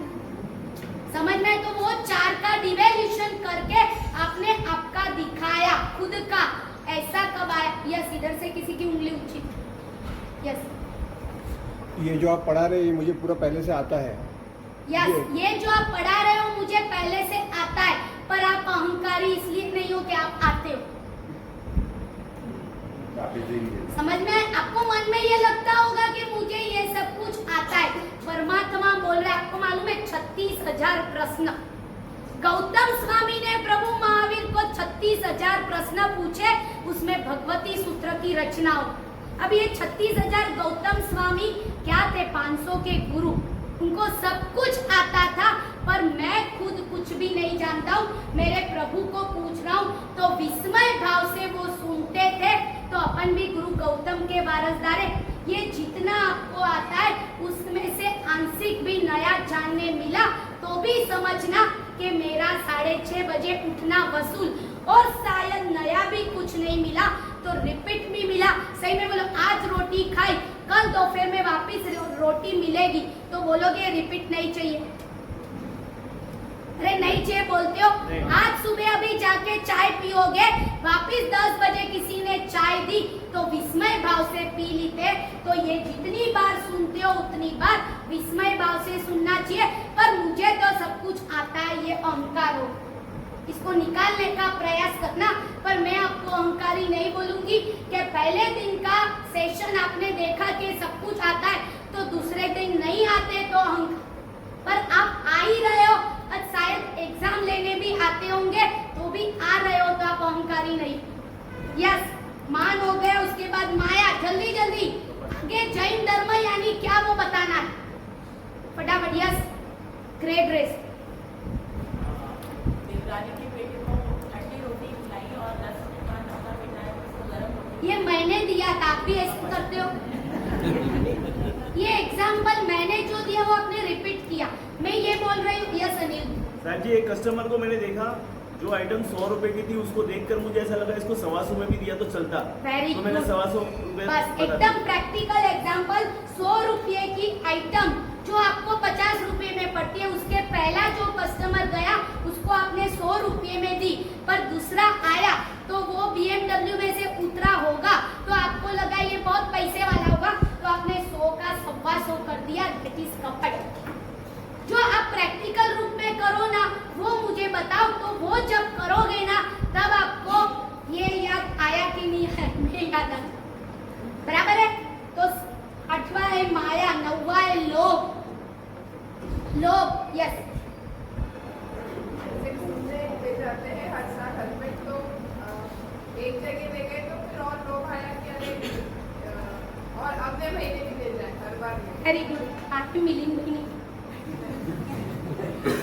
समझ में? तो वो 4 का डिवेल्यूशन करके आपने आपका दिखाया, खुद का। ऐसा कब आया? यस, इधर से किसी की उंगली ऊंची। यस, ये जो आप पढ़ा रहे हैं ये मुझे पूरा पहले से आता है। यस, ये जो आप पढ़ा रहे हो मुझे पहले से आता है, पर आप अहंकारी इसलिए नहीं हो कि आप आते हो। समझ में? आपको मन में ये लगता होगा कि मुझे ये सब कुछ आता है, परमात्मा बोल रहे। आपको मालूम है 36,000 प्रश्न गौतम स्वामी ने प्रभु महावीर को 36,000 प्रश्न पूछे, उसमें भगवती सूत्र की रचना हो। अब ये 36,000 गौतम स्वामी क्या थे? 500 के गुरु, उनको सब कुछ आता था, पर मैं खुद कुछ भी नहीं जानता हूँ, मेरे प्रभु को पूछ रहा हूँ, तो विस्मय भाव से वो सुनते थे। तो अपन भी गुरु गौतम के वारसदार है। ये जितना आपको आता है उसमें से आंशिक भी नया जानने मिला, तो भी समझना कि मेरा 6:30 बजे उठना वसूल, और शायद नया भी कुछ नहीं मिला तो रिपीट भी मिला। सही में बोलो, आज रोटी खाई, कल दोपहर में वापस रोटी मिलेगी, तो बोलोगे रिपीट नहीं चाहिए? अरे नहीं चाहिए बोलते हो। आज सुबह अभी जाके चाय पियोगे, वापस 10 बजे किसी ने चाय दी तो विस्मय भाव से पी लीते। तो ये जितनी बार सुनते हो उतनी बार विस्मय भाव से सुनना चाहिए। पर मुझे तो सब कुछ आता है, ये अहंकार हो, इसको निकालने का प्रयास करना। पर मैं आपको अहंकारी नहीं बोलूंगी कि पहले दिन का सेशन आपने देखा कि सब कुछ आता है, तो दूसरे दिन नहीं आते तो अहंकार। पर आप आ ही रहे हो, और शायद एग्जाम लेने भी आते होंगे, तो भी आ रहे हो, तो आप अहंकारी नहीं। यस, मान हो गए, उसके बाद माया। जल्दी जल्दी आगे जैन धर्म यानी क्या वो बताना है फटाफट। Yes, great race. देवरानी के बेटे को ठंडी रोटी खिलाई और 10 मिनट बाद नौका बिठाया, उसको गर्म रोटी। ये मैंने दिया था, आप भी ऐसे करते हो? ये एग्जाम्पल मैंने जो दिया वो आपने रिपीट किया, मैं ये बोल रही हूँ। यस अनिल साहब जी, एक कस्टमर को मैंने देखा, जो आइटम 100 रुपए की थी, उसको देखकर मुझे ऐसा लगा इसको 125 में भी दिया तो चलता, तो मैंने 125 बस एकदम प्रैक्टिकल एग्जाम्पल। 100 रुपये की आइटम जो आपको 50 रुपये में पड़ती है, उसके पहला जो कस्टमर गया उसको आपने 100 रुपये में दी, पर दूसरा आया तो वो BMW में से उतरा होगा, तो आपको लगा ये बहुत पैसे वाला होगा, तो आपने 100 का 125 कर दिया। दैट इज कपट। जो आप प्रैक्टिकल रूप में करो ना, वो मुझे बताओ, तो वो जब करोगे ना तब आपको ये याद आया कि नहीं है? नहीं याद आया, बराबर है। तो 8वां है माया, 9वां है लोभ। लोभ, यस। जाते हैं हर साल हस्बैंड, तो एक जगह ले गए तो फिर और लोग आया कि अरे और अगले महीने भी ले जाए हर बार। वेरी गुड, आप भी मिलेंगे नहीं।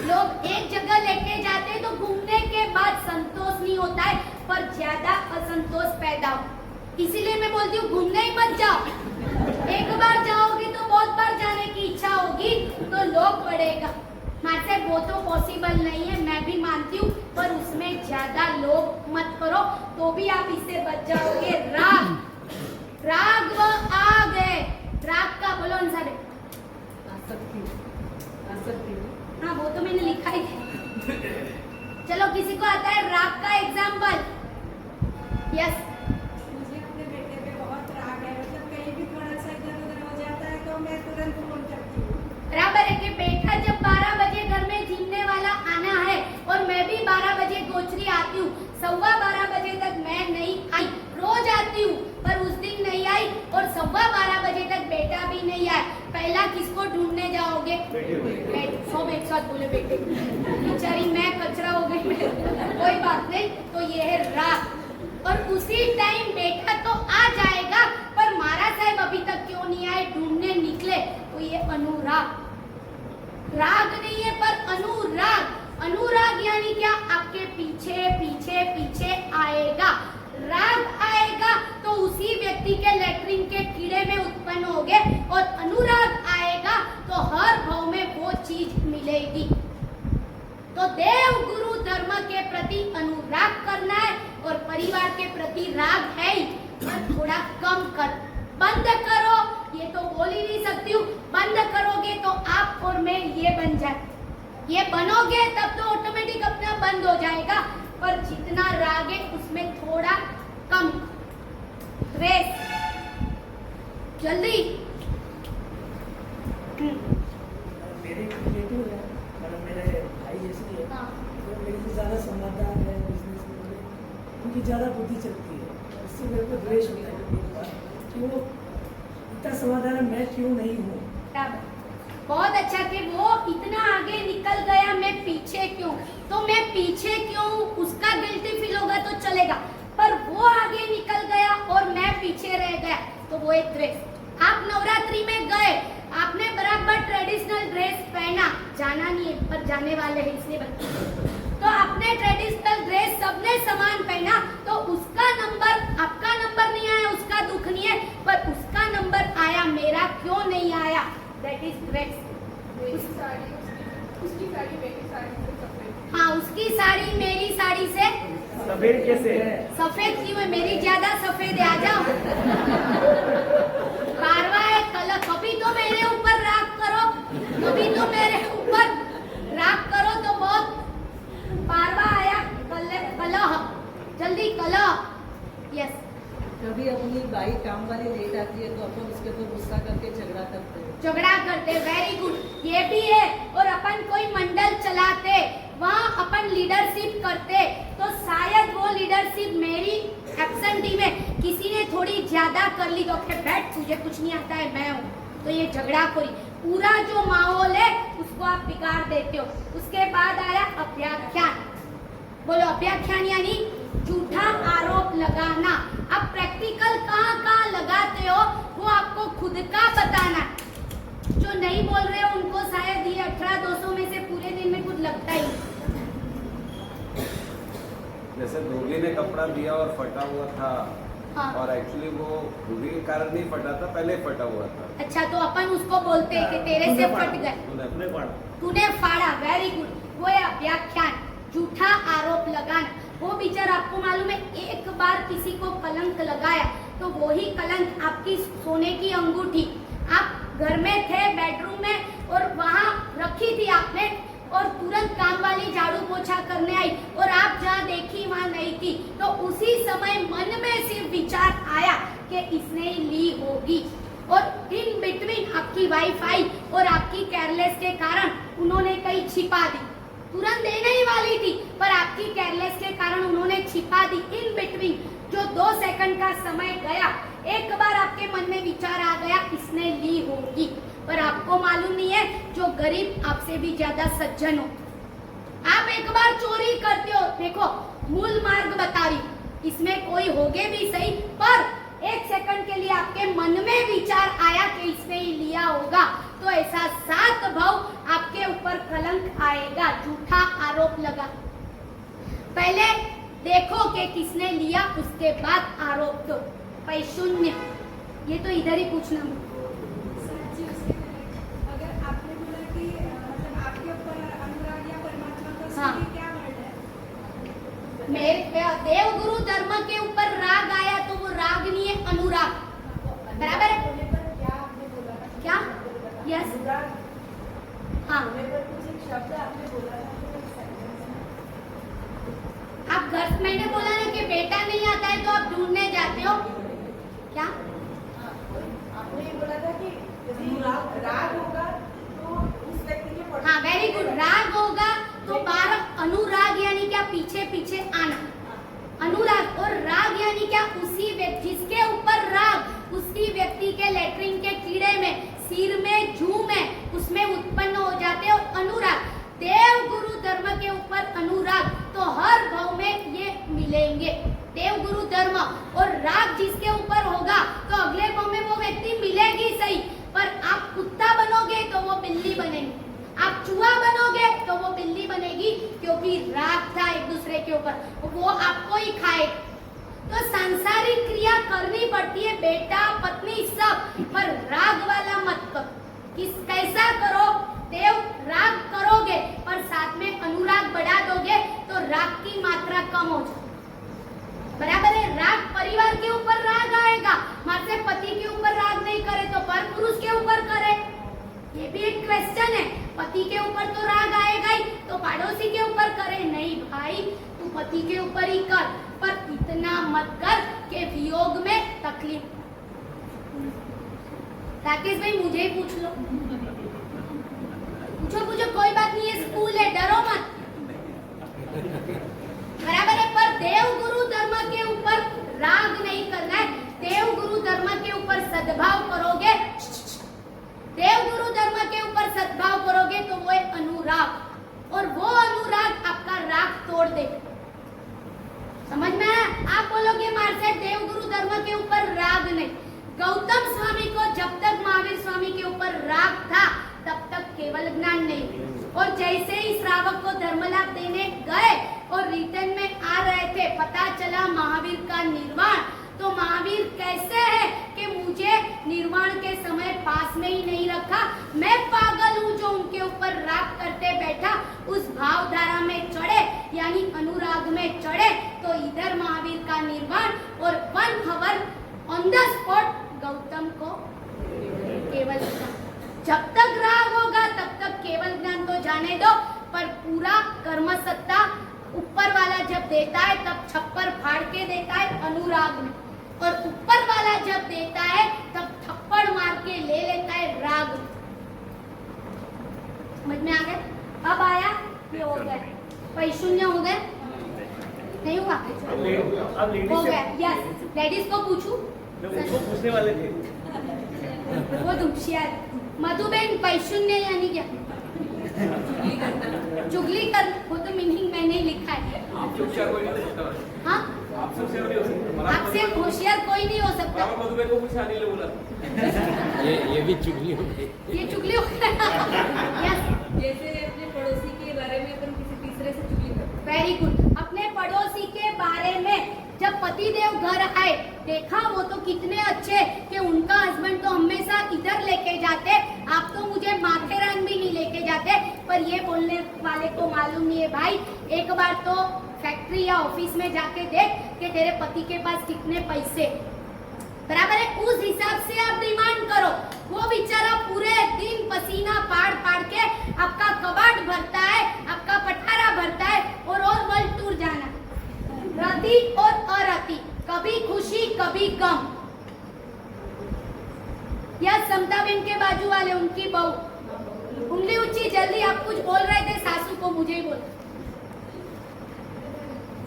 लोग एक जगह लेके जाते तो घूमने के बाद संतोष नहीं होता है, पर ज्यादा असंतोष पैदा हो। इसीलिए मैं बोलती हूँ घूमने ही मत जाओ। एक बार जाओगी तो बहुत बार जाने की इच्छा होगी, तो लोभ बढ़ेगा। मासे वो तो पॉसिबल नहीं है, मैं भी मानती हूँ पर उसमें ज्यादा लोभ मत करो, तो भी आप इससे बच जाओगे। राग व आग है। राग का बोलो अंसार है। हाँ वो तो मैंने लिखा ही है। चलो किसी को आता है राग का एग्जाम्पल? यस। मुझे अपने बेटे पे बहुत राग है, मतलब कहीं भी थोड़ा सा इधर उधर हो जाता है तो मैं तुरंत फोन करती हूँ। बराबर है कि बेटा जब 12 बजे घर में जीने वाला आना है और मैं भी 12 बजे गोचरी आती हूँ, 12:15 बजे तक मैं नहीं आई, रोज आती हूँ पर उस दिन नहीं आई और 12:15 बजे तक बेटा भी नहीं आया, पहला किसको ढूंढने जाओगे? सब एक साथ बोले बेटे, बेचारी मैं कचरा हो गई। कोई बात नहीं, तो ये है राग। और उसी टाइम बेटा तो आ जाएगा पर मारा साहब अभी तक क्यों नहीं आए, ढूंढने निकले, तो ये अनुराग। राग नहीं है पर अनुराग। अनुराग यानी क्या? आपके पीछे पीछे पीछे आएगा। राग आएगा तो उसी व्यक्ति के लेटरिन के कीड़े में उत्पन्न होगे और अनुराग आएगा तो हर भाव में वो चीज मिलेगी। तो देव गुरु धर्म के प्रति अनुराग करना है और परिवार के प्रति राग है ही, पर थोड़ा कम कर, बंद करो। ये तो बोल ही नहीं सकती हूँ, बंद करोगे तो आप और मैं ये बन जाए, ये बनोगे तब तो ऑटोमेटिक अपना बंद हो जाएगा। पर जितना राग है उसमें थोड़ा कम, रेस जल्दी। मेरे रिलेटिव है, मतलब मेरे भाई जैसे ही है, तो मेरे से ज़्यादा समझदार है, बिजनेस में उनकी ज़्यादा बुद्धि चलती है, इससे मेरे को द्वेष होता है कि वो इतना समझदार है, मैं क्यों नहीं हूँ। बहुत अच्छा कि वो इतना आगे निकल गया, मैं पीछे क्यों? तो मैं पीछे क्यों, उसका गिल्टी फील होगा तो चलेगा, पर वो आगे निकल गया और मैं पीछे रह गया, तो वो एक द्वेष। आप नवरात्रि में गए, आपने बराबर ट्रेडिशनल ड्रेस पहना, जाना नहीं है पर जाने वाले हैं इसलिए तो आपने ट्रेडिशनल ड्रेस सबने समान पहना, तो उसका नंबर, आपका नंबर नहीं आया, उसका दुख नहीं है, पर उसका नंबर आया, मेरा क्यों नहीं आया? That is dress. उसकी साड़ी मेरी साड़ी से सफेद। हाँ, उसकी साड़ी मेरी साड़ी से सफेद कैसे? सफेद क्यों है? मेरी ज्यादा सफेद है, आ जाओ। कारवा है कलह, कभी तो मेरे ऊपर राग करो, कभी तो मेरे ऊपर राग करो, तो बहुत पारवा आया, कलह, जल्दी कलह। यस। कभी अपनी बाई काम वाली लेट आती है तो अपन उसके ऊपर गुस्सा करके झगड़ा करते हैं। वेरी गुड, ये भी है। और अपन कोई मंडल चलाते, वहाँ अपन लीडरशिप करते, तो शायद वो लीडरशिप मेरी एब्सेंटी में किसी ने थोड़ी ज्यादा कर ली, तो फिर बैठ, तुझे कुछ नहीं आता है, मैं हूँ, तो ये झगड़ा कोई पूरा जो माहौल है उसको आप बिगाड़ देते हो। उसके बाद आया अभ्याख्यान। बोलो, अभ्याख्यान यानी झूठा आरोप लगाना। अब प्रैक्टिकल कहाँ लगाते हो वो आपको खुद का बताना। जो नहीं बोल रहे हो उनको शायद ये 18-200 में से पूरे दिन में कुछ लगता ही। जैसे धोबी ने कपड़ा दिया और फटा हुआ था, हाँ। और एक्चुअली वो धोबी के कारण नहीं फटा था, पहले फटा हुआ था। अच्छा, तो अपन उसको बोलते हैं कि तेरे से फट गए, तूने फाड़ा। वेरी गुड, वो है अभ्याख्यान, झूठा आरोप लगाना। वो बेचारा, आपको मालूम है, एक बार किसी को कलंक लगाया तो वही कलंक आपकी सोने की अंगूठी, आप घर में थे बेडरूम में और वहाँ रखी थी आपने, और तुरंत काम वाली झाड़ू पोछा करने आई और आप जहाँ देखी वहाँ नहीं थी, तो उसी समय मन में सिर्फ विचार आया कि इसने ली होगी, और इन बिटवीन आपकी वाइफ आई और आपकी केयरलेस के कारण उन्होंने कहीं छिपा दी। तुरंत देने ही वाली थी पर आपकी केयरलेस के कारण उन्होंने छिपा दी। इन बिटवीन जो 2 सेकंड का समय गया, एक बार आपके मन में विचार आ गया इसने ली होगी, पर आपको मालूम नहीं है जो गरीब आपसे भी ज्यादा सज्जन हो। आप एक बार चोरी करते हो, देखो मूल मार्ग बता रही, इसमें कोई होगे भी सही, पर 1 सेकंड के लिए आपके मन में विचार आया कि इसने ही लिया होगा, तो ऐसा 7 भाव आपके ऊपर कलंक आएगा, झूठा आरोप लगा। पहले देखो कि किसने लिया, उसके बाद आरोप दो। पैशून्य, ये तो इधर ही पूछना। अगर आपने बोला कि मतलब आपके ऊपर अनुराग या परमात्मा का हाँ। क्या वर्ड है? मेरे देवगुरु धर्म के ऊपर राग आया तो वो राग नहीं है, अनुराग। बराबर है? क्या? यस, हाँ। आप घर, मैंने बोला ना कि बेटा नहीं आता है तो आप ढूंढने जाते हो। क्या आपने ये बोला था कि यदि राग होगा तो उस व्यक्ति के हाँ, वेरी गुड। राग होगा तो बार अनुराग यानी क्या? पीछे पीछे आना, अनुराग। और राग यानी क्या? उसी व्यक्ति जिसके ऊपर राग, उसी व्यक्ति के लेटरिन के कीड़े में, सिर में, जू में, उसमें उत्पन्न हो जाते हैं। और अनुराग, देव गुरु धर्म के ऊपर अनुराग, तो हर भाव में ये मिलेंगे। देव गुरु धर्म और राग जिसके ऊपर होगा तो अगले भाव में वो व्यक्ति मिलेगी सही, पर आप कुत्ता बनोगे तो वो बिल्ली बनेगी, आप चूहा बनोगे तो वो बिल्ली बनेगी, क्योंकि राग था एक दूसरे के ऊपर, वो आपको ही खाए। तो सांसारिक क्रिया करनी पड़ती है, बेटा पत्नी सब, पर राग वाला मत करो। कैसा करो? देव राग करोगे पर साथ में अनुराग बढ़ा दोगे तो राग की मात्रा कम हो जाए। बराबर है? राग परिवार के ऊपर राग आएगा, मां से पति के ऊपर राग नहीं करे तो पर पुरुष के ऊपर करे, ये भी एक क्वेश्चन है। पति के ऊपर तो राग आएगा ही, तो पड़ोसी के ऊपर करे नहीं भाई, तू पति के ऊपर ही कर, पर इतना मत कर कि वियोग में तकलीफ। राकेश भाई मुझे ही पूछ लो, पूछो, कोई बात नहीं है, स्कूल है, डरो मत। बराबर है? पर देव गुरु धर्म के ऊपर राग नहीं करना है, देव गुरु धर्म के ऊपर सद्भाव करोगे, देव गुरु धर्म के ऊपर सद्भाव करोगे तो वो है अनुराग, और वो अनुराग आपका राग तोड़ दे। समझ में आया? आप बोलोगे मार से देव गुरु धर्म के ऊपर राग नहीं। गौतम स्वामी को जब तक महावीर स्वामी के ऊपर राग था तब तक केवल ज्ञान नहीं, और जैसे ही श्रावक को धर्मलाभ देने गए और रिटर्न में आ रहे थे, पता चला महावीर का निर्वाण, तो महावीर कैसे है कि मुझे निर्वाण के समय पास में ही नहीं रखा, मैं पागल हूँ जो उनके ऊपर राग करते बैठा। उस भावधारा में चढ़े यानी अनुराग में चढ़े तो इधर महावीर का निर्वाण और 1 hour on the spot Gautam को केवल ज्ञान। जब तक राग होगा तब तक केवल ज्ञान तो जाने दो, पर पूरा कर्म सत्ता ऊपर वाला जब देता है तब छप्पर फाड़ के देता है अनुराग में, और ऊपर वाला जब देता है तब थप्पड़ मार के ले लेता है राग में। समझ में आ गए? अब आया ये हो गया, वैशून्य हो गए, नहीं हुआ? हो गया। यस, लेडीज को पूछूं? उसको पूछने वाले थे वो दुखियार मधुबेन, वैशून्य यानी क्या? चुगली कर, वो तो मीनिंग मैंने ही लिखा है। हाँ, आपसे होशियार कोई नहीं हो सकता। ये भी चुगली हो गई, ये चुगली हो गई। यस, जैसे अपने पड़ोसी के बारे में अपन किसी तीसरे से चुगली करते। Very good. अपने पड़ोसी के बारे में जब पतिदेव घर आए, देखा वो तो कितने अच्छे कि उनका हस्बैंड तो हमेशा इधर लेके जाते, आप तो मुझे माथेरान भी नहीं लेके जाते। पर ये बोलने वाले को मालूम नहीं है भाई, एक बार तो फैक्ट्री या ऑफिस में जाके देख कि तेरे पति के पास कितने पैसे। बराबर है? उस हिसाब से आप डिमांड करो। वो बेचारा पूरे दिन पसीना पाड़ पाड़ के आपका कबाड़ भरता है, आपका पठारा भरता है, और वर्ल्ड टूर जाना, रति और अरति, कभी खुशी कभी गम। या समता बहन के बाजू वाले, उनकी बहू, उंगली ऊंची, जल्दी। आप कुछ बोल रहे थे सासू को, मुझे ही बोल।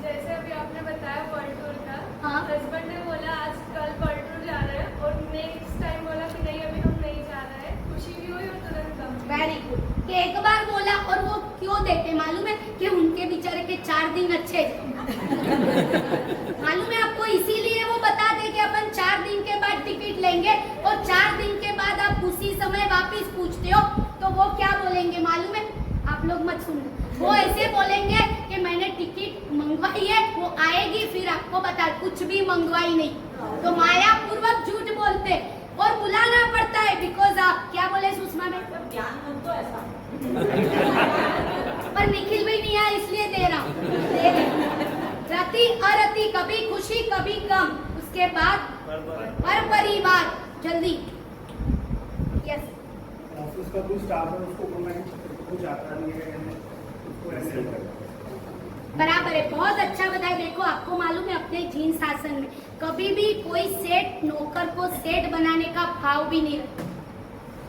जैसे अभी आपने बताया वर्ल्ड टूर का, हाँ। हस्बैंड ने बोला आज कल वर्ल्ड टूर जा रहे हैं, और नेक्स्ट टाइम बोला कि नहीं अभी हम नहीं जा रहे हैं, खुशी भी हुई और तुरंत गम। Very good. कि एक बार बोला, और वो क्यों देते मालूम है? कि उनके बेचारे के 4 दिन अच्छे मालूम है आपको, इसीलिए वो बता दे कि अपन 4 दिन के बाद टिकट लेंगे, और 4 दिन के बाद आप उसी समय वापस पूछते हो तो वो क्या बोलेंगे मालूम है? आप लोग मत सुनो, वो ऐसे बोलेंगे कि मैंने टिकट मंगवाई है, वो आएगी फिर आपको बता, कुछ भी मंगवाई नहीं। तो माया पूर्वक झूठ बोलते और बुलाना पड़ता है, बिकॉज आप क्या बोले सुषमा में? ज्ञान मन तो ऐसा पर निखिल भी नहीं आया इसलिए दे रहा हूँ। रति अरति, कभी खुशी कभी गम, उसके बाद पर परिवार। जल्दी। यस। ऑफिस का कोई स्टाफ है उसको कुछ आता नहीं है उसको हैंडल करना बराबर है, बहुत अच्छा बताया। देखो आपको मालूम है अपने जीन शासन में कभी भी कोई सेठ नौकर को सेठ बनाने का भाव भी नहीं रखता,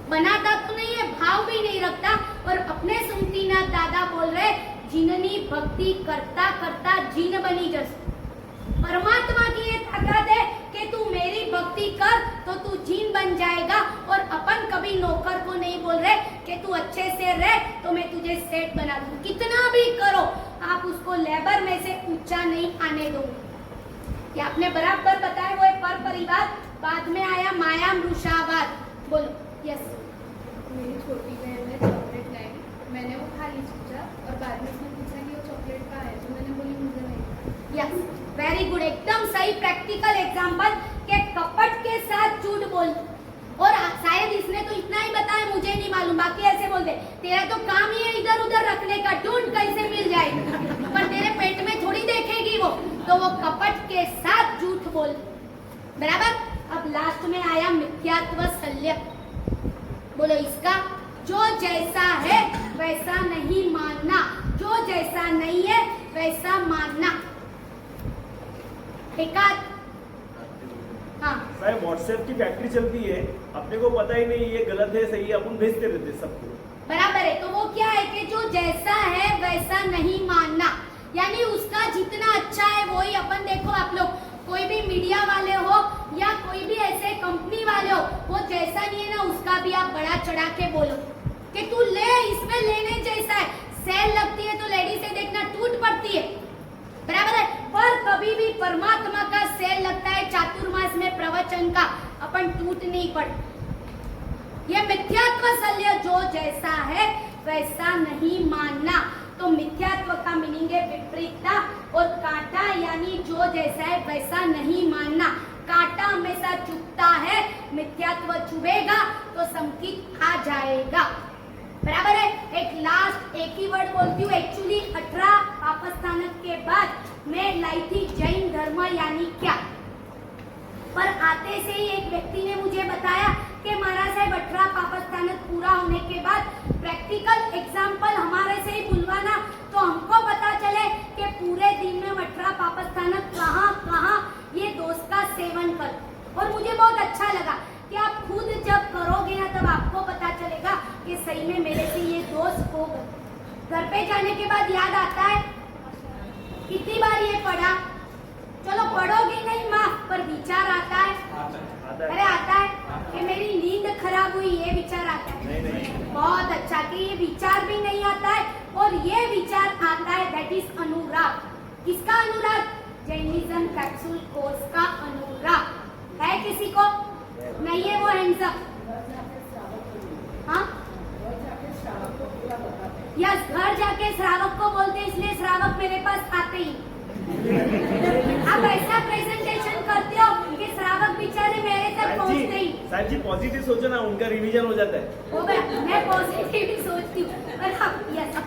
बनाता तो नहीं है, भाव भी नहीं रखता। और अपने सुमतीनाथ दादा बोल रहे जिननी भक्ति करता करता जीन बनी जस। परमात्मा की ये ताकत है कि तू मेरी भक्ति कर तो तू जीन बन जाएगा। और अपन कभी नौकर को नहीं बोल रहे कि तू अच्छे से रह तो मैं तुझे सेठ बना दूं। कितना भी करो आप उसको लेबर में से ऊंचा नहीं आने दोगे। ये आपने बराबर बताया, वो है पर परिवार। बाद में आया माया मृषावाद। बोलो। यस। मेरी छोटी बहन ने चॉकलेट लाई, मैंने वो खा ली चुपचाप और बाद में उसने पूछा कि वो चॉकलेट कहाँ है, तो मैंने बोली मुझे नहीं। यस, वेरी गुड, एकदम सही प्रैक्टिकल एग्जांपल के कपट के साथ झूठ बोल। और शायद इसने तो इतना ही बताया मुझे नहीं मालूम, बाकी ऐसे बोल दे तेरा तो काम ही है इधर उधर रखने का, ढूंढ कैसे मिल जाएगी, पर तेरे पेट में थोड़ी देखेगी वो, तो वो कपट के साथ झूठ बोल। बराबर। अब लास्ट में आया मिथ्यात्व शल्य। बोलो इसका, जो जैसा है वैसा नहीं मानना, जो जैसा नहीं है वैसा मानना। एकाध। हाँ साहब व्हाट्सएप की फैक्ट्री चलती है, अपने को पता ही नहीं ये गलत है सही है, अपन भेजते रहते सबको। बराबर है, तो वो क्या है कि जो जैसा है वैसा नहीं मानना, यानी उसका जितना अच्छा है वही अपन। देखो आप लोग कोई भी मीडिया वाले हो या कोई भी ऐसे कंपनी वाले हो, वो जैसा नहीं है ना उसका भी आप बड़ा चढ़ा के बोलो कि तू ले, इसमें लेने जैसा है। सेल लगती है तो लेडी से देखना टूट पड़ती है, बराबर है, पर कभी भी परमात्मा का सेल लगता है चातुर्मास में प्रवचन का, अपन टूट नहीं पड़ते। ये मिथ्यात्व शल्य, जो जैसा है वैसा नहीं मानना। तो मिथ्यात्व का मीनिंग है विपरीतता, और कांटा यानी जो जैसा है वैसा नहीं मानना। कांटा हमेशा चुभता है, मिथ्यात्व चुभेगा तो संकेत आ जाएगा। बराबर है। एक लास्ट एक ही वर्ड बोलती हूँ। एक्चुअली 18 पापस्थानक के बाद मैं लाई थी जैन धर्म यानी क्या, पर आते से ही एक व्यक्ति ने मुझे बताया कि महाराज साहब 18 पापस्थानक पूरा होने के बाद प्रैक्टिकल एग्जाम्पल हमारे से ही बुलवाना, तो हमको पता चले कि पूरे दिन में 18 पापस्थानक कहाँ कहाँ ये दोष का सेवन कर। और मुझे बहुत अच्छा लगा कि आप खुद जब करोगे ना तब आपको पता चलेगा कि सही में मेरे से ये दोष हो गए। घर पे जाने के बाद याद आता है, कितनी बार ये पढ़ा, चलो पढ़ोगे नहीं माँ, पर विचार आता है। अरे आता है कि मेरी नींद खराब हुई, ये विचार आता है। बहुत अच्छा कि ये विचार भी नहीं आता है, और ये विचार आता है, दैट इज अनुराग। किसका अनुराग? जैनिज्म कैप्सूल कोर्स का अनुराग है। किसी को नहीं है वो हैंड्स अप। हाँ यस, घर जाके श्रावक को बोलते, इसलिए श्रावक मेरे पास आते ही। आप ऐसा प्रेजेंटेशन करते हो कि श्रावक बेचारे मेरे तक पहुंचते ही। साहब जी पॉजिटिव सोचो ना, उनका रिवीजन हो जाता है। मैं पॉजिटिव ही सोचती हूँ, पर हाँ यस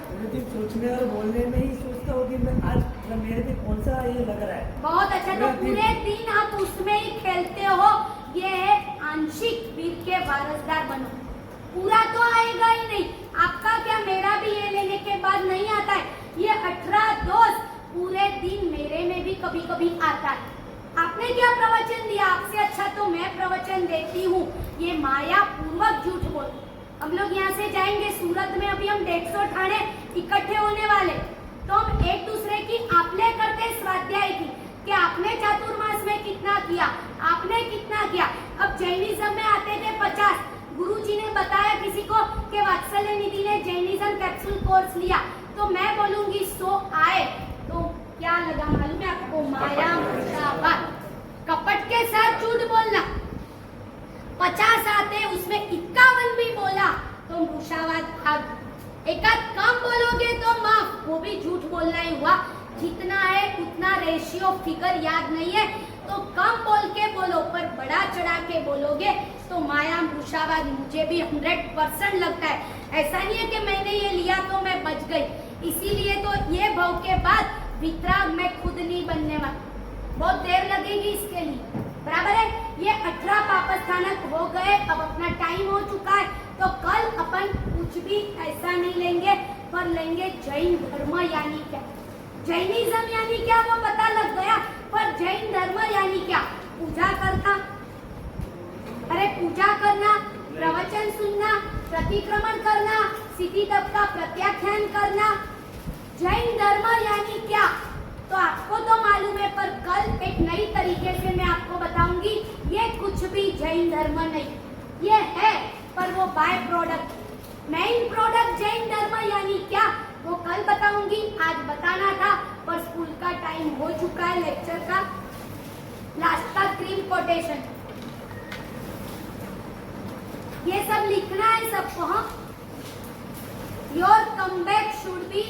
सोचने और बोलने में ही सोचता हूँ कि मैं आज मेरे पे कौन सा ये लग रहा है। बहुत अच्छा, तो पूरे दिन आप उसमें ही खेलते हो। ये है आंशिक वीर के वारसदार बनो, पूरा तो आएगा ही नहीं। आपका क्या, मेरा भी ये लेने के बाद नहीं आता है। ये 18 दोस्त पूरे दिन मेरे में भी कभी कभी आता है। आपने क्या प्रवचन दिया, आपसे अच्छा तो मैं प्रवचन देती हूँ। ये माया पूर्वक झूठ बोल। हम लोग यहाँ से जाएंगे सूरत में, अभी हम 150 ठाणे इकट्ठे होने वाले, तो हम एक दूसरे की आपले करते स्वाध्याय की कि आपने चातुर्मास में कितना किया, आपने कितना किया। अब जैनिज्म में आते थे 50, गुरुजी ने बताया किसी को कि वात्सल्य निधि ने जैनिज्म कैप्सूल कोर्स लिया, तो मैं बोलूंगी 100 आए, तो क्या लगा मालूम है आपको? माया मृषावाद, कपट के साथ झूठ बोलना। 50 आते उसमें 51 भी बोला तो मृषावाद भाग। एकाध कम बोलोगे तो माफ, वो भी झूठ बोलना ही हुआ। जितना है उतना रेशियो फिगर याद नहीं है, तो कम बोल के बोलो, पर बड़ा चढ़ा के बोलोगे तो माया मृषावाद मुझे भी 100% लगता है। ऐसा नहीं है कि मैंने ये लिया तो मैं बच गई। इसीलिए तो ये भाव के बाद वितराग मैं खुद नहीं बनने बहुत देर लगेगी इसके लिए, बराबर है। ये 18 पापस्थानक हो गए, अब अपना टाइम हो चुका है, तो कल अपन कुछ भी ऐसा नहीं लेंगे, पर लेंगे जैन धर्म यानी क्या। जैनिज्म यानी क्या वो पता लग गया, पर जैन धर्म यानी क्या? पूजा करना, अरे पूजा करना, प्रवचन सुनना, प्रतिक्रमण करना, सिद्धि तप का प्रत्याख्यान करना, जैन धर्म यानी क्या? तो आपको तो मालूम है, पर कल एक नई तरीके से मैं आपको बताऊंगी। ये कुछ भी जैन धर्म नहीं, ये है पर वो by product, main product Jain धर्म यानी क्या वो कल बताऊंगी। आज बताना था पर स्कूल का टाइम हो चुका है, लेक्चर का लास्ट का क्रीम कोटेशन, ये सब लिखना है सबको। हाँ, your comeback should be,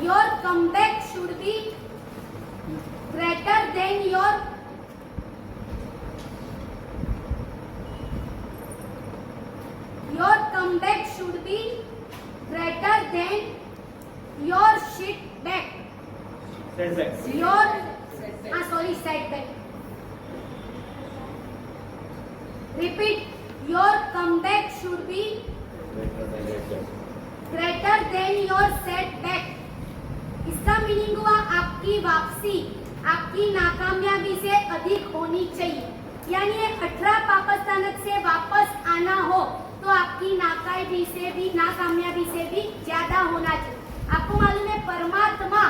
your comeback should be greater than your comeback should be greater than your shit back. Setback. Your setback. Repeat. Your comeback should be greater than your setback. इसका meaning हुआ आपकी वापसी आपकी नाकामयाबी से अधिक होनी चाहिए। यानी 18 पापस्थानक से वापस आना हो तो आपकी नाकामयाबी से भी ज्यादा होना चाहिए। आपको मालूम है परमात्मा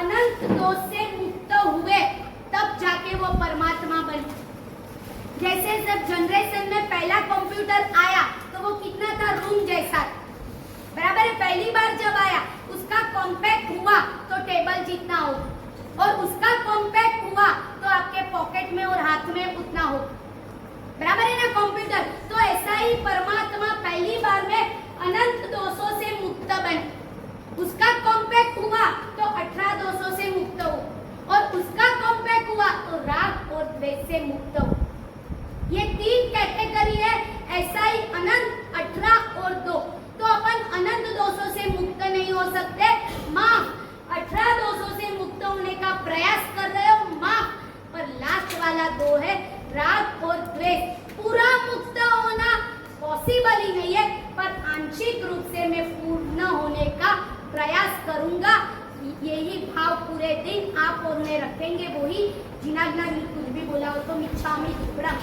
अनंत दोष से मुक्त हुए तब जाके वो परमात्मा बने। जैसे जब जनरेशन में पहला कंप्यूटर आया तो वो कितना था, रूम जैसा, बराबर है। पहली बार जब आया उसका कॉम्पैक्ट हुआ तो टेबल जितना हो, और उसका कॉम्पैक्ट हुआ तो आपके पॉकेट में और हाथ में उतना हो, बराबर है ना कंप्यूटर। तो ऐसा ही परमात्मा पहली बार में अनंत दोषों से मुक्त बने, उसका कॉम्पैक्ट हुआ तो 18 दोषों से मुक्त हो, और उसका कॉम्पैक्ट हुआ तो राग और द्वेष से मुक्त हो। ये 3 कैटेगरी है। ऐसा ही अनंत 18 और 2, तो अपन अनंत दोषों से मुक्त नहीं हो सकते, माँ 18 दोषों से मुक्त होने का प्रयास कर रहे हो माँ, पर लास्ट वाला 2 है राग और द्वेष। पूरा मुक्त होना पॉसिबल ही नहीं है, पर आंशिक रूप से मैं पूर्ण होने का प्रयास करूंगा। यही भाव पूरे दिन आप और मैं रखेंगे, वही जिना कुछ भी बोला हो तो मिच्छामि दुक्कड़म।